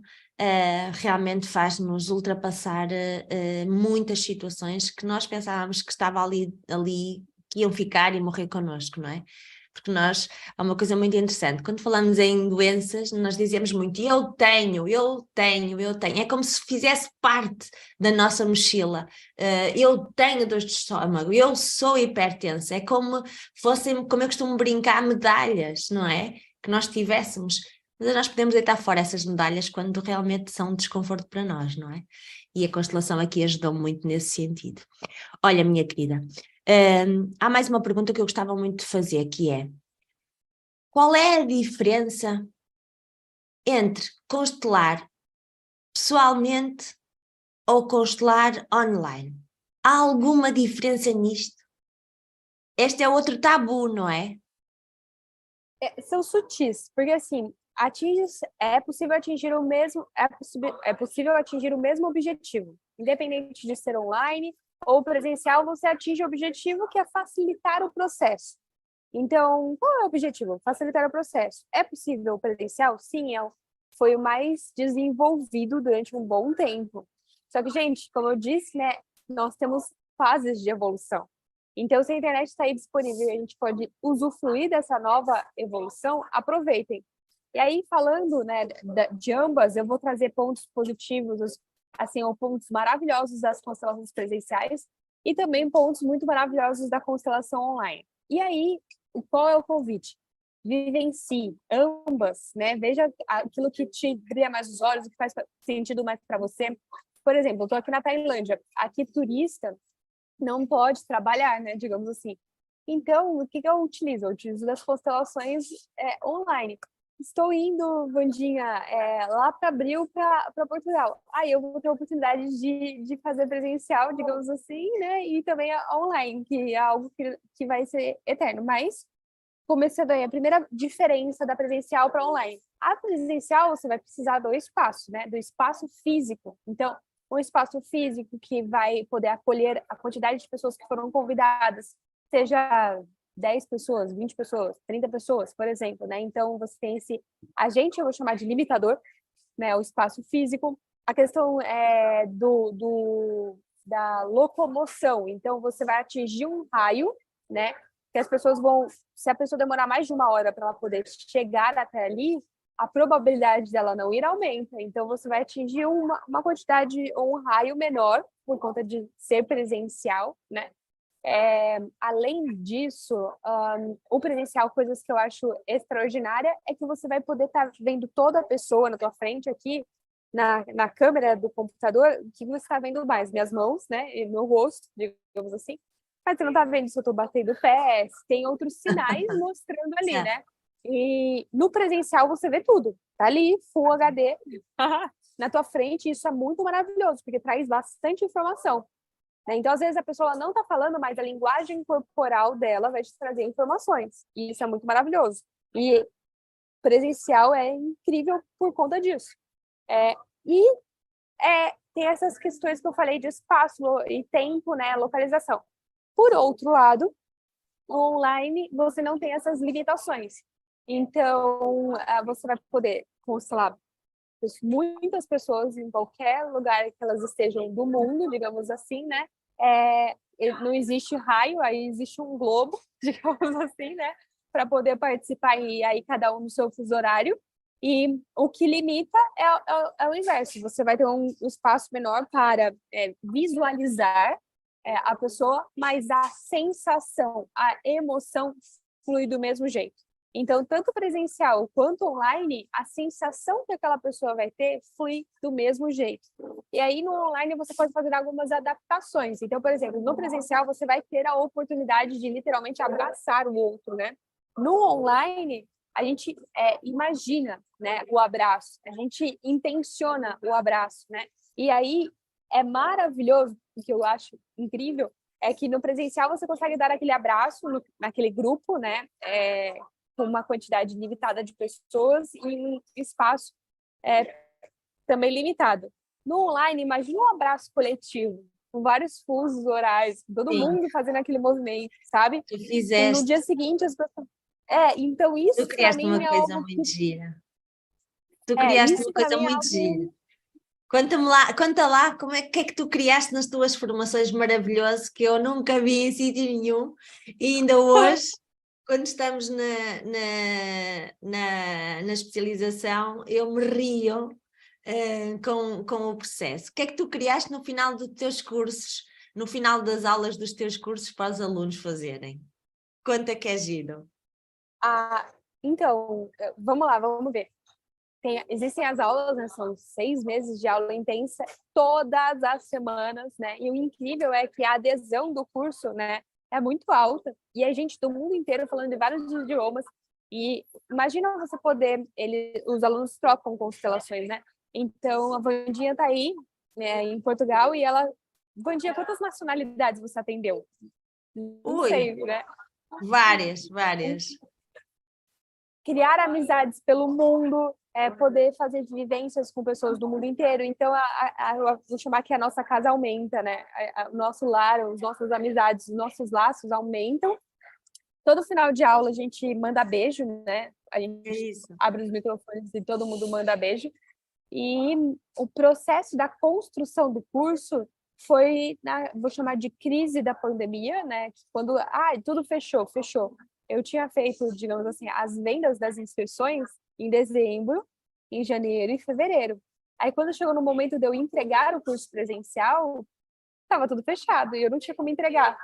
realmente faz-nos ultrapassar muitas situações que nós pensávamos que estavam ali, que iam ficar e morrer connosco, não é? Porque nós, há uma coisa muito interessante, quando falamos em doenças, nós dizemos muito, eu tenho. É como se fizesse parte da nossa mochila. Eu tenho dores de estômago, eu sou hipertensa. É como fossem, como eu costumo brincar, medalhas, não é? Que nós tivéssemos. Mas nós podemos deitar fora essas medalhas quando realmente são um desconforto para nós, não é? E a constelação aqui ajudou muito nesse sentido. Olha, minha querida, há mais uma pergunta que eu gostava muito de fazer, que é: qual é a diferença entre constelar pessoalmente ou constelar online? Há alguma diferença nisto? Este é outro tabu, não é? São sutis, porque assim, é possível atingir o mesmo, é possível atingir o mesmo objetivo, independente de ser online ou presencial, você atinge o objetivo que é facilitar o processo. Então, qual é o objetivo? Facilitar o processo. É possível presencial? Sim, foi o mais desenvolvido durante um bom tempo. Só que, gente, como eu disse, né, nós temos fases de evolução. Então, se a internet está aí disponível e a gente pode usufruir dessa nova evolução, aproveitem. E aí, falando, né, de ambas, eu vou trazer pontos positivos, assim, ou pontos maravilhosos das constelações presenciais e também pontos muito maravilhosos da constelação online. E aí, qual é o convite? Vivencie ambas, né? Veja aquilo que te brilha mais os olhos, o que faz sentido mais para você. Por exemplo, eu estou aqui na Tailândia. Aqui, turista não pode trabalhar, né? Digamos assim. Então, o que eu utilizo? Eu utilizo das constelações online. Estou indo, Vandinha, lá para abril, para Portugal. Aí eu vou ter a oportunidade de fazer presencial, digamos assim, né? E também online, que é algo que vai ser eterno. Mas, começando aí, a primeira diferença da presencial para online. A presencial, você vai precisar do espaço, né? Do espaço físico. Então, um espaço físico que vai poder acolher a quantidade de pessoas que foram convidadas, seja 10 pessoas, 20 pessoas, 30 pessoas, por exemplo, né? Então, você tem esse agente, eu vou chamar de limitador, né? O espaço físico. A questão da locomoção. Então, você vai atingir um raio, né? Que as pessoas vão... Se a pessoa demorar mais de 1 hora para ela poder chegar até ali, a probabilidade dela não ir aumenta. Então, você vai atingir uma quantidade ou um raio menor, por conta de ser presencial, né? Além disso, o presencial, coisas que eu acho extraordinária, é que você vai poder estar vendo toda a pessoa na tua frente aqui, na câmera do computador, o que você está vendo mais? Minhas mãos, né? E meu rosto, digamos assim. Mas você não está vendo se eu estou batendo o pé, se tem outros sinais mostrando ali, Certo. né? E no presencial você vê tudo. Tá ali, Full HD, na tua frente. Isso é muito maravilhoso, porque traz bastante informação. Né? Então, às vezes, a pessoa não está falando, mas a linguagem corporal dela vai te trazer informações. E isso é muito maravilhoso. E presencial é incrível por conta disso. Tem essas questões que eu falei de espaço e tempo, né? Localização. Por outro lado, no online, você não tem essas limitações. Então, você vai poder, sei lá, muitas pessoas em qualquer lugar que elas estejam do mundo, digamos assim, né? Não existe raio, aí existe um globo, digamos assim, né? Para poder participar, e aí cada um no seu fuso horário. E o que limita é o inverso. Você vai ter um espaço menor para visualizar a pessoa, mas a sensação, a emoção flui do mesmo jeito. Então, tanto presencial quanto online, a sensação que aquela pessoa vai ter flui do mesmo jeito. E aí, no online, você pode fazer algumas adaptações. Então, por exemplo, no presencial, você vai ter a oportunidade de literalmente abraçar o outro, né? No online, a gente imagina, né, o abraço, a gente intenciona o abraço, né? E aí, é maravilhoso, o que eu acho incrível, é que no presencial você consegue dar aquele abraço naquele grupo, né? Com uma quantidade limitada de pessoas e um espaço também limitado. No online, imagina um abraço coletivo, com vários fusos horários, todo Sim. mundo fazendo aquele movimento, sabe? Tu fizeste. No dia seguinte, as pessoas... então isso Tu para criaste mim uma é coisa algo muito gira. Tu que... criaste isso uma para coisa mim é muito gira. algo... Conta lá como que é que tu criaste nas tuas formações maravilhoso, que eu nunca vi em sítio nenhum, e ainda hoje, quando estamos na especialização, eu me rio com o processo. O que é que tu criaste no final dos teus cursos, no final das aulas dos teus cursos para os alunos fazerem? Conta que é giro. Então, vamos lá, vamos ver. Existem as aulas, né? São 6 meses de aula intensa, todas as semanas, né? E o incrível é que a adesão do curso, né, é muito alta. E a gente do mundo inteiro falando de vários idiomas. E imagina você poder... os alunos trocam constelações, né? Então, a Vandinha está aí, né, em Portugal, e ela... Vandinha, quantas nacionalidades você atendeu? Não sei, né? Várias. Criar amizades pelo mundo, poder fazer vivências com pessoas do mundo inteiro. Então, eu vou chamar que a nossa casa aumenta, né? O nosso lar, as nossas amizades, os nossos laços aumentam. Todo final de aula a gente manda beijo, né? A gente abre os microfones e todo mundo manda beijo. E o processo da construção do curso foi, vou chamar de crise da pandemia, né? Quando tudo fechou. Eu tinha feito, digamos assim, as vendas das inscrições em dezembro, em janeiro e fevereiro. Aí, quando chegou no momento de eu entregar o curso presencial, estava tudo fechado e eu não tinha como entregar.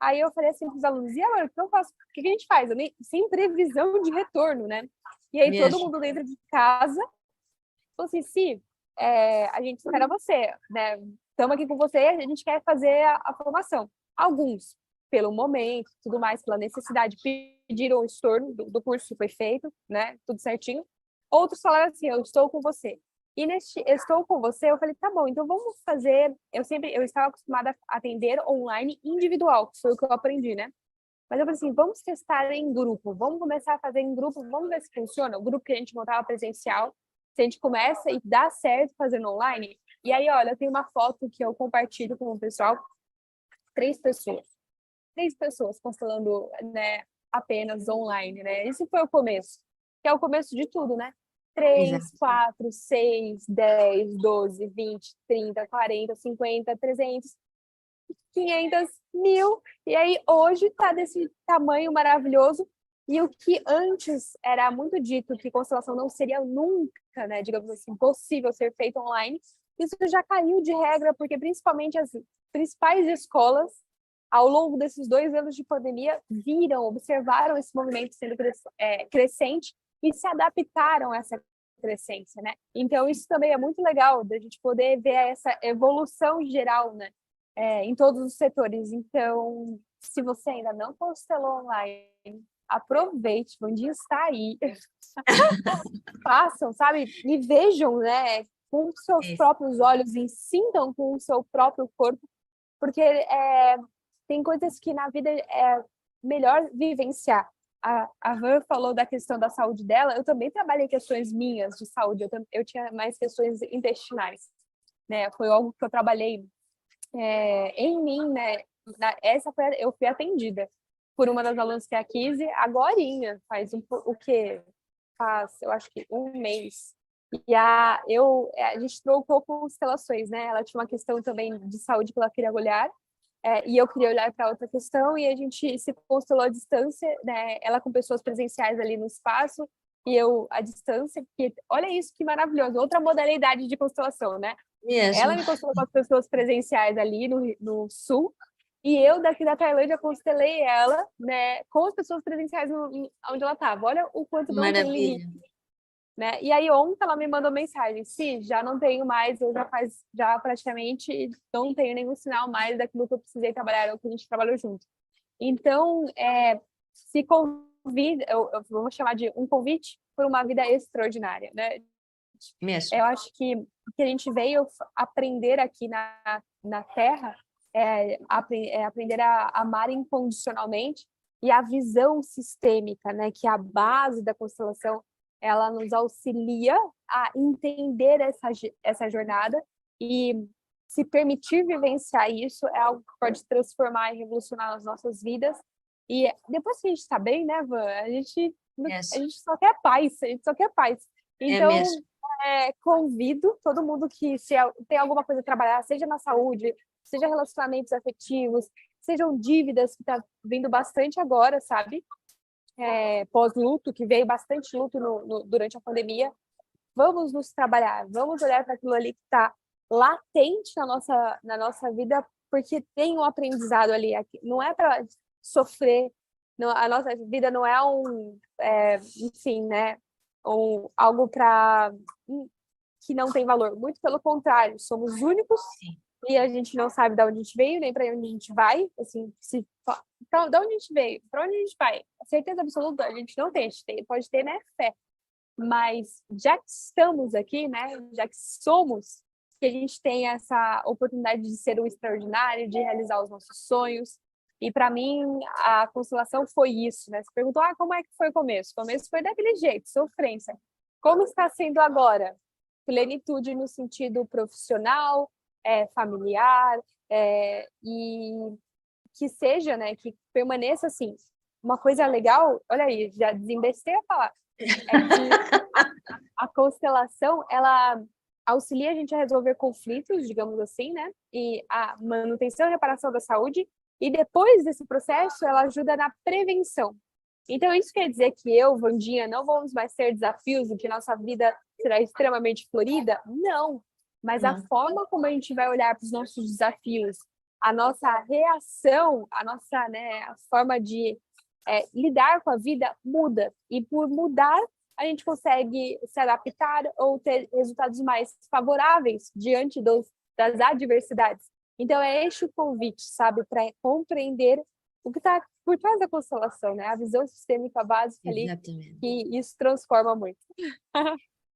Aí eu falei assim para os alunos, e agora, o que eu faço? O que a gente faz? Sem previsão de retorno, né? E aí todo mundo dentro de casa falou assim, a gente espera você, né? Estamos aqui com você, a gente quer fazer a formação. Alguns, pelo momento, tudo mais, pela necessidade, pediram o estorno do curso que foi feito, né? Tudo certinho. Outros falaram assim, eu estou com você. E neste estou com você, eu falei, tá bom, então vamos fazer... Eu estava acostumada a atender online individual, que foi o que eu aprendi, né? Mas eu falei assim, vamos testar em grupo, vamos começar a fazer em grupo, vamos ver se funciona. O grupo que a gente montava presencial, se a gente começa e dá certo fazendo online. E aí, olha, tem uma foto que eu compartilho com o pessoal, 3 pessoas constelando, né, apenas online, né? Esse foi o começo, que é o começo de tudo, né? 3, 4, 6, 10, 12, 20, 30, 40, 50, 300, 500, 1000. E aí, hoje está desse tamanho maravilhoso. E o que antes era muito dito que constelação não seria nunca, né, digamos assim, possível ser feito online, isso já caiu de regra, porque principalmente as principais escolas ao longo desses 2 anos de pandemia, observaram esse movimento sendo crescente e se adaptaram a essa crescência, né? Então, isso também é muito legal, da gente poder ver essa evolução geral, né? Em todos os setores. Então, se você ainda não constelou online, aproveite, o Vandinha está aí. Façam, sabe? E vejam, né? Com os seus próprios olhos e sintam com o seu próprio corpo, porque tem coisas que na vida é melhor vivenciar. A Van falou da questão da saúde dela, eu também trabalhei questões minhas de saúde, eu tinha mais questões intestinais, né? Foi algo que eu trabalhei em mim, né? Eu fui atendida por uma das alunas que é a Kizzy, agorinha, faz o quê? Eu acho que 1 mês. E a gente trocou constelações, né? Ela tinha uma questão também de saúde que ela queria olhar, e eu queria olhar para outra questão, e a gente se constelou à distância, né? Ela com pessoas presenciais ali no espaço, e eu à distância, que olha isso que maravilhoso, outra modalidade de constelação, né? Mesmo. Ela me constelou com as pessoas presenciais ali no sul, e eu daqui da Tailândia constelei ela, né, com as pessoas presenciais onde ela estava. Olha o quanto não tem limite. Né? E aí ontem ela me mandou mensagem: "Sim, já não tenho mais, eu já praticamente não tenho nenhum sinal mais daquilo que eu precisei trabalhar, ou que a gente trabalhou junto". Então, se convida, eu vou chamar de um convite por uma vida extraordinária, né? Mesmo. Eu acho que o que a gente veio aprender aqui na Terra aprender a amar incondicionalmente, e a visão sistêmica, né, que é a base da constelação, ela nos auxilia a entender essa jornada, e se permitir vivenciar isso é algo que pode transformar e revolucionar as nossas vidas. E depois que a gente está bem, né, Van, a gente só quer paz, a gente só quer paz. Então, convido todo mundo que, se tem alguma coisa a trabalhar, seja na saúde, seja relacionamentos afetivos, sejam dívidas, que está vindo bastante agora, sabe? Pós-luto, que veio bastante luto durante a pandemia. Vamos nos trabalhar, vamos olhar para aquilo ali que está latente na nossa vida, porque tem um aprendizado ali. Não é para sofrer, não, a nossa vida não é enfim, né? Algo que não tem valor. Muito pelo contrário, somos únicos. Sim. E a gente não sabe de onde a gente veio, nem para onde a gente vai. Assim, então, de onde a gente veio? Para onde a gente vai? A certeza absoluta a gente não tem, pode ter, né, fé. Mas já que estamos aqui, né, já que somos, que a gente tem essa oportunidade de ser o extraordinário, de realizar os nossos sonhos. E para mim, a constelação foi isso, né? Você perguntou, como é que foi o começo? O começo foi daquele jeito, sofrência. Como está sendo agora? Plenitude no sentido profissional, familiar, e que seja, né, que permaneça assim. Uma coisa legal, olha aí, já desembestei a falar, é que a constelação, ela auxilia a gente a resolver conflitos, digamos assim, né, e a manutenção e reparação da saúde, e depois desse processo, ela ajuda na prevenção. Então, isso quer dizer que eu, Vandinha, não vamos mais ter desafios e que nossa vida será extremamente florida? Não. Mas a forma como a gente vai olhar para os nossos desafios, a nossa reação, a forma de lidar com a vida muda. E por mudar, a gente consegue se adaptar ou ter resultados mais favoráveis diante das adversidades. Então, é este o convite, sabe, para compreender o que está por trás da constelação, né? A visão sistêmica básica ali, que isso transforma muito.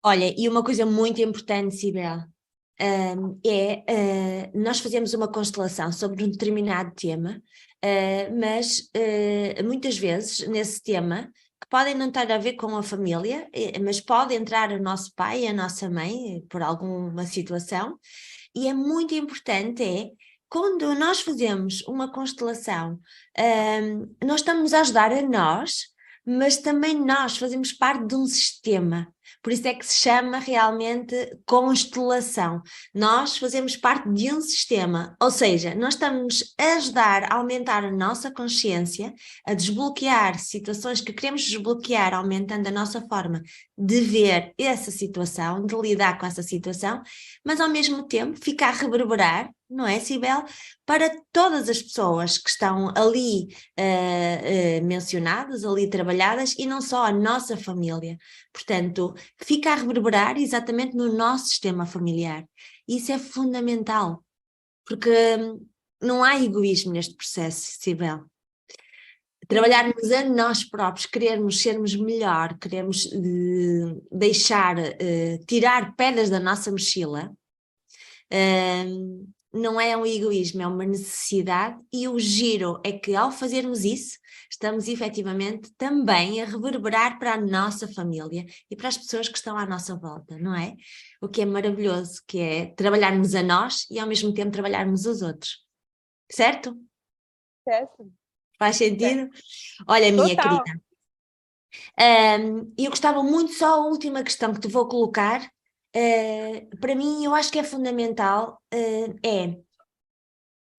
Olha, e uma coisa muito importante, Cibele, nós fazemos uma constelação sobre um determinado tema, mas muitas vezes nesse tema, que podem não ter a ver com a família, mas pode entrar o nosso pai e a nossa mãe por alguma situação, e é muito importante quando nós fazemos uma constelação, nós estamos a ajudar a nós, mas também nós fazemos parte de um sistema. Por isso é que se chama realmente constelação. Nós fazemos parte de um sistema, ou seja, nós estamos a ajudar a aumentar a nossa consciência, a desbloquear situações que queremos desbloquear, aumentando a nossa forma de ver essa situação, de lidar com essa situação, mas ao mesmo tempo fica a reverberar não é, Cibele? Para todas as pessoas que estão ali mencionadas, ali trabalhadas, e não só a nossa família. Portanto, fica a reverberar exatamente no nosso sistema familiar. Isso é fundamental, porque não há egoísmo neste processo, Cibele. Trabalharmos a nós próprios, querermos sermos melhor, queremos tirar pedras da nossa mochila, não é um egoísmo, é uma necessidade, e o giro é que ao fazermos isso, estamos efetivamente também a reverberar para a nossa família e para as pessoas que estão à nossa volta, não é? O que é maravilhoso, que é trabalharmos a nós e ao mesmo tempo trabalharmos os outros. Certo? Certo? Faz sentido? Olha, minha Total. querida, eu gostava muito, só a última questão que te vou colocar, para mim eu acho que é fundamental, é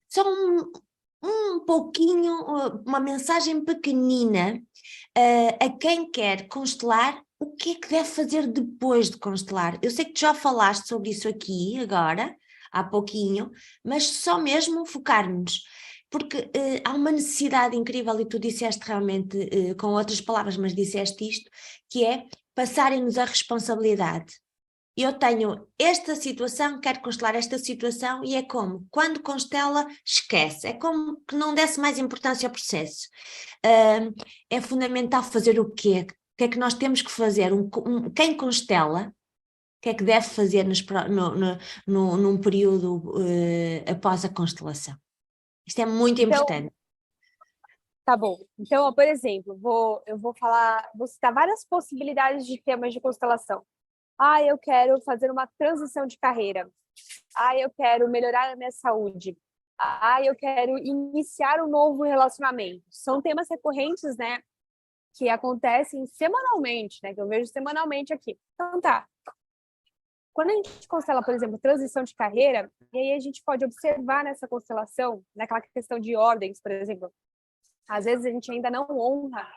só um pouquinho, uma mensagem pequenina a quem quer constelar, o que é que deve fazer depois de constelar. Eu sei que tu já falaste sobre isso aqui agora, há pouquinho, mas só mesmo focar-nos, porque há uma necessidade incrível, e tu disseste realmente com outras palavras, mas disseste isto, que é passarem-nos a responsabilidade. Eu tenho esta situação, quero constelar esta situação, e é como, quando constela, esquece, é como que não desse mais importância ao processo. É fundamental fazer o quê? O que é que nós temos que fazer? Quem constela, o que é que deve fazer num período após a constelação? Isto é muito Então, importante. tá bom. Então, ó, por exemplo, vou citar várias possibilidades de temas de constelação. Ah, eu quero fazer uma transição de carreira. Ah, eu quero melhorar a minha saúde. Ah, eu quero iniciar um novo relacionamento. São temas recorrentes, né? Que acontecem semanalmente, né? Que eu vejo semanalmente aqui. Então, tá. Quando a gente constela, por exemplo, transição de carreira, e aí a gente pode observar nessa constelação, naquela questão de ordens, por exemplo, às vezes a gente ainda não honra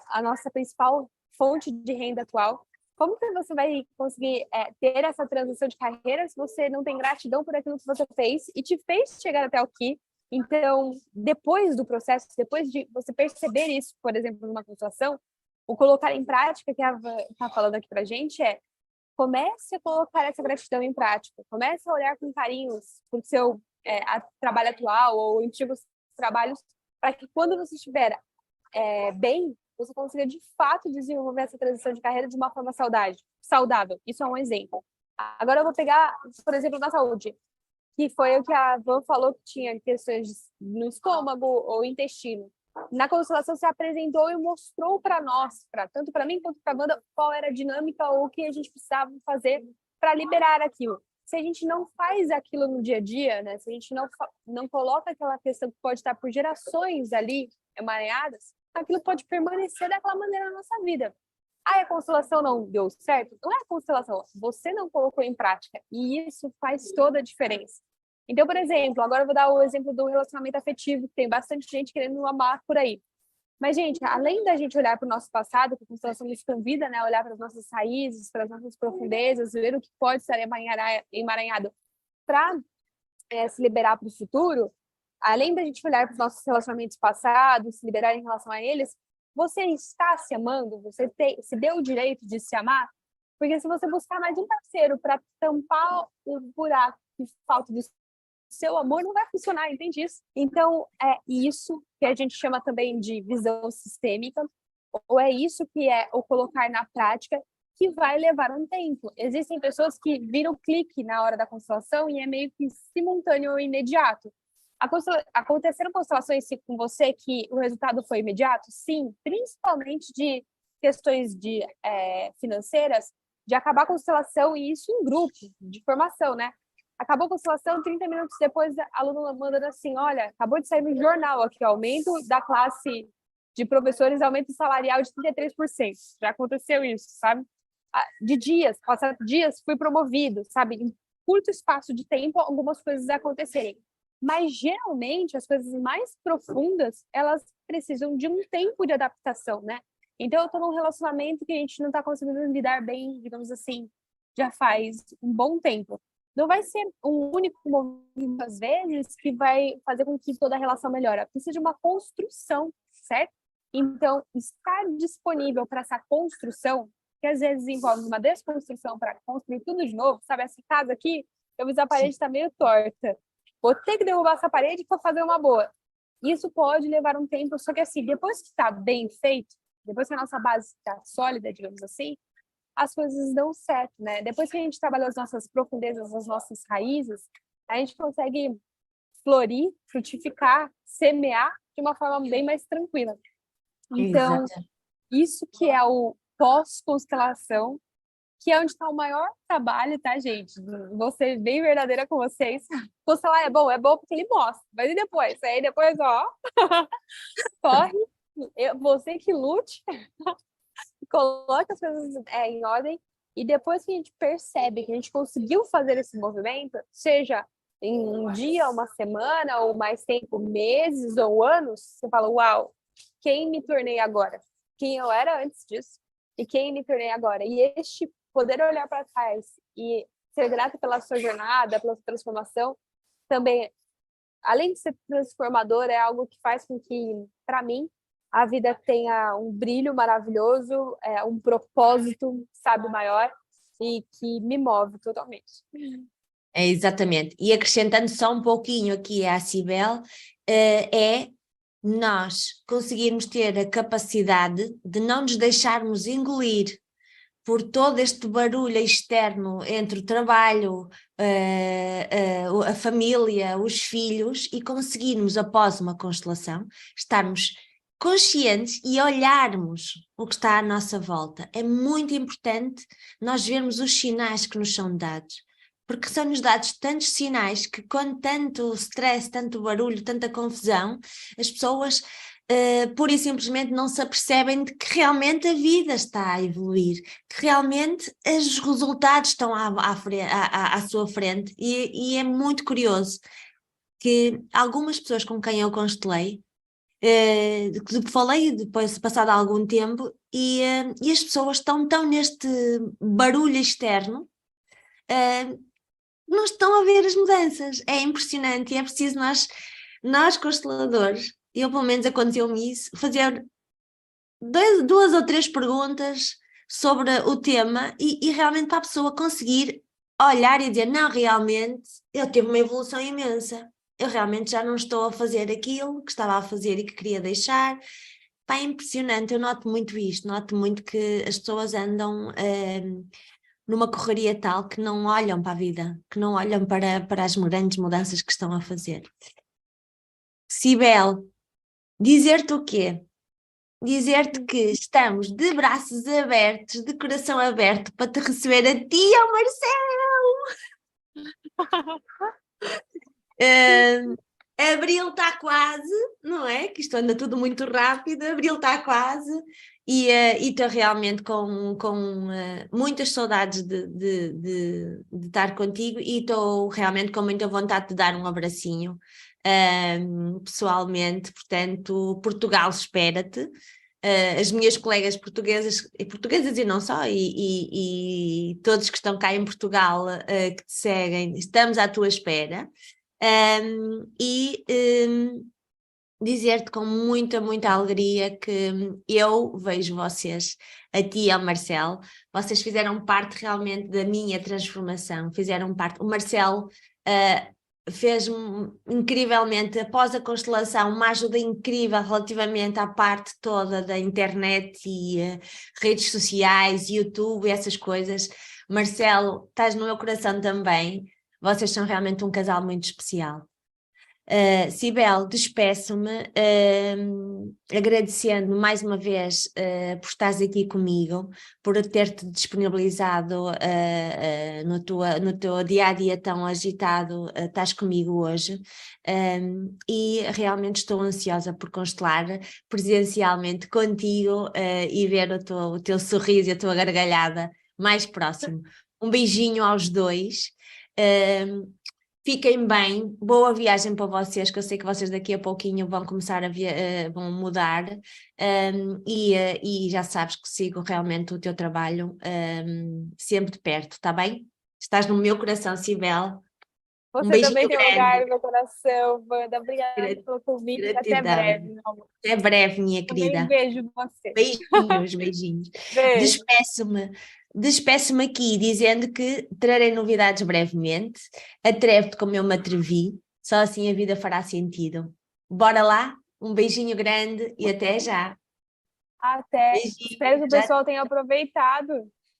a nossa principal fonte de renda atual. Como que você vai conseguir ter essa transição de carreira se você não tem gratidão por aquilo que você fez e te fez chegar até aqui? Então, depois do processo, depois de você perceber isso, por exemplo, numa constelação, o colocar em prática, que a Van está falando aqui para a gente, comece a colocar essa gratidão em prática. Comece a olhar com carinho para o seu trabalho atual ou antigos trabalhos, para que quando você estiver bem, você consiga de fato desenvolver essa transição de carreira de uma forma saudável. Isso é um exemplo. Agora eu vou pegar, por exemplo, na saúde, que foi o que a Van falou, que tinha questões no estômago ou intestino. Na constelação se apresentou e mostrou para nós, tanto para mim quanto para a Wanda, qual era a dinâmica ou o que a gente precisava fazer para liberar aquilo. Se a gente não faz aquilo no dia a dia, né? Se a gente não coloca aquela questão que pode estar por gerações ali emaranhadas, aquilo pode permanecer daquela maneira na nossa vida. Ah, a constelação não deu certo? Não é a constelação, você não colocou em prática. E isso faz toda a diferença. Então, por exemplo, agora eu vou dar o exemplo do relacionamento afetivo, que tem bastante gente querendo amar por aí. Mas, gente, além da gente olhar para o nosso passado, que a constelação nos convida, né, a olhar para as nossas raízes, para as nossas profundezas, ver o que pode estar emaranhado para se liberar para o futuro, além da gente olhar para os nossos relacionamentos passados, se liberar em relação a eles, você está se amando? Você se deu o direito de se amar? Porque se você buscar mais um parceiro para tampar o buraco que falta do seu amor, não vai funcionar, entende isso? Então, é isso que a gente chama também de visão sistêmica, ou é isso que é o colocar na prática, que vai levar um tempo. Existem pessoas que viram clique na hora da constelação e é meio que simultâneo ou imediato. Aconteceram constelações com você que o resultado foi imediato? Sim, principalmente de questões financeiras, de acabar a constelação, e isso em grupo, de formação, né? Acabou a constelação, 30 minutos depois, a aluna mandando assim, olha, acabou de sair no jornal aqui, aumento da classe de professores, aumento salarial de 33%. Já aconteceu isso, sabe? De dias, passaram dias, fui promovido, sabe? Em curto espaço de tempo, algumas coisas acontecerem. Mas, geralmente, as coisas mais profundas, elas precisam de um tempo de adaptação, né? Então, eu estou num relacionamento que a gente não está conseguindo lidar bem, digamos assim, já faz um bom tempo. não vai ser um único movimento, às vezes, que vai fazer com que toda a relação melhore. Precisa de uma construção, certo? Então, estar disponível para essa construção, que às vezes envolve uma desconstrução para construir tudo de novo, sabe? Essa casa aqui, eu vi a parede está meio torta. Vou ter que derrubar essa parede para fazer uma boa. Isso pode levar um tempo, só que assim, depois que está bem feito, depois que a nossa base está sólida, digamos assim, as coisas dão certo, né? Depois que a gente trabalha as nossas profundezas, as nossas raízes, a gente consegue florir, frutificar, semear de uma forma bem mais tranquila. Então, Exato. isso que é o pós-constelação, que é onde está o maior trabalho, tá, gente? Vou ser bem verdadeira com vocês. Constelar é bom porque ele mostra. Mas e depois? Aí depois, ó, corre, você que lute, coloque as coisas em ordem, e depois que a gente percebe que a gente conseguiu fazer esse movimento, seja em um dia, uma semana, ou mais tempo, meses ou anos, você fala, uau, quem me tornei agora? Quem eu era antes disso e quem me tornei agora? E este poder olhar para trás e ser grata pela sua jornada, pela sua transformação, também, além de ser transformador, é algo que faz com que, para mim, a vida tenha um brilho maravilhoso, um propósito, sabe, maior, e que me move totalmente. É, exatamente. E acrescentando só um pouquinho aqui à Cibele, é nós conseguirmos ter a capacidade de não nos deixarmos engolir por todo este barulho externo entre o trabalho, a família, os filhos, e conseguirmos, após uma constelação, estarmos conscientes e olharmos o que está à nossa volta. É muito importante nós vermos os sinais que nos são dados, porque são-nos dados tantos sinais que, com tanto stress, tanto barulho, tanta confusão, as pessoas pura e simplesmente não se apercebem de que realmente a vida está a evoluir, que realmente os resultados estão à sua frente, e é muito curioso que algumas pessoas com quem eu constelei, que falei depois, passado algum tempo, e as pessoas estão tão neste barulho externo, não estão a ver as mudanças. É impressionante, e é preciso nós consteladores, eu pelo menos aconteceu-me isso, fazer duas ou três perguntas sobre o tema, e realmente para a pessoa conseguir olhar e dizer, não, realmente eu tive uma evolução imensa, eu realmente já não estou a fazer aquilo que estava a fazer e que queria deixar. Pá, é impressionante, eu noto muito isto, noto muito que as pessoas andam numa correria tal que não olham para a vida, que não olham para as grandes mudanças que estão a fazer. Cibele, dizer-te o quê? Dizer-te que estamos de braços abertos, de coração aberto, para te receber a ti, ao Marcelo! Abril está quase, não é? Que isto anda tudo muito rápido, abril está quase, e estou realmente com muitas saudades de estar contigo, e estou realmente com muita vontade de dar um abracinho pessoalmente. Portanto, Portugal espera-te. As minhas colegas portuguesas e não só, e todos que estão cá em Portugal, que te seguem, estamos à tua espera. Dizer-te com muita, muita alegria que eu vejo vocês, a ti e ao Marcelo, vocês fizeram parte realmente da minha transformação, fizeram parte. O Marcelo fez-me incrivelmente, após a constelação, uma ajuda incrível relativamente à parte toda da internet e redes sociais, YouTube, essas coisas. Marcelo, estás no meu coração também, vocês são realmente um casal muito especial. Cibele, despeço-me agradecendo mais uma vez por estares aqui comigo, por ter-te disponibilizado no teu dia-a-dia tão agitado, estás comigo hoje, e realmente estou ansiosa por constelar presencialmente contigo e ver o teu sorriso e a tua gargalhada mais próximo. Um beijinho aos dois. Fiquem bem, boa viagem para vocês, que eu sei que vocês daqui a pouquinho vão começar vão mudar, e já sabes que sigo realmente o teu trabalho sempre de perto, está bem? Estás no meu coração, Cibele. Você beijinho também tem um grande. lugar no meu coração, Wanda. Obrigada Gra- pelo convite. Até Gratidão. breve, meu amor. Até breve, minha Também querida. beijo você. Beijinhos, beijinhos. Beijo. Despeço-me aqui dizendo que trarei novidades brevemente. Atreve-te como eu me atrevi. Só assim a vida fará sentido. Bora lá? Um beijinho grande e até já. Até. Espero que o Beijinhos. pessoal tenha aproveitado.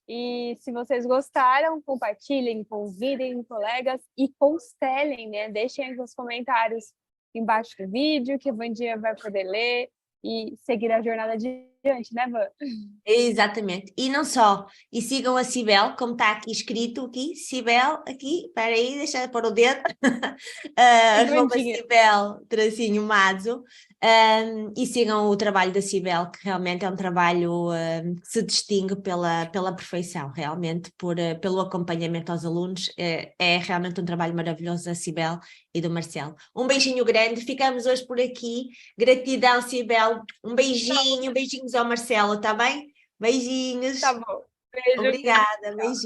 E se vocês gostaram, compartilhem, convidem colegas e constelem, né? Deixem aí os comentários embaixo do vídeo, que a Vandinha vai poder ler e seguir a jornada adiante, né, Van? Exatamente. E não só. E sigam a Cibele, como está aqui escrito aqui, Cibele, aqui, espera aí, deixa eu pôr o dedo. Arroba Vandinha. Cibele, tracinho Mazo. E sigam o trabalho da Cibele, que realmente é um trabalho que se distingue pela perfeição, realmente, pelo acompanhamento aos alunos. É realmente um trabalho maravilhoso da Cibele e do Marcelo. Um beijinho grande, ficamos hoje por aqui. Gratidão, Cibele. Beijinhos ao Marcelo, está bem? Beijinhos. Tá bom. Beijo. Obrigada, beijinhos.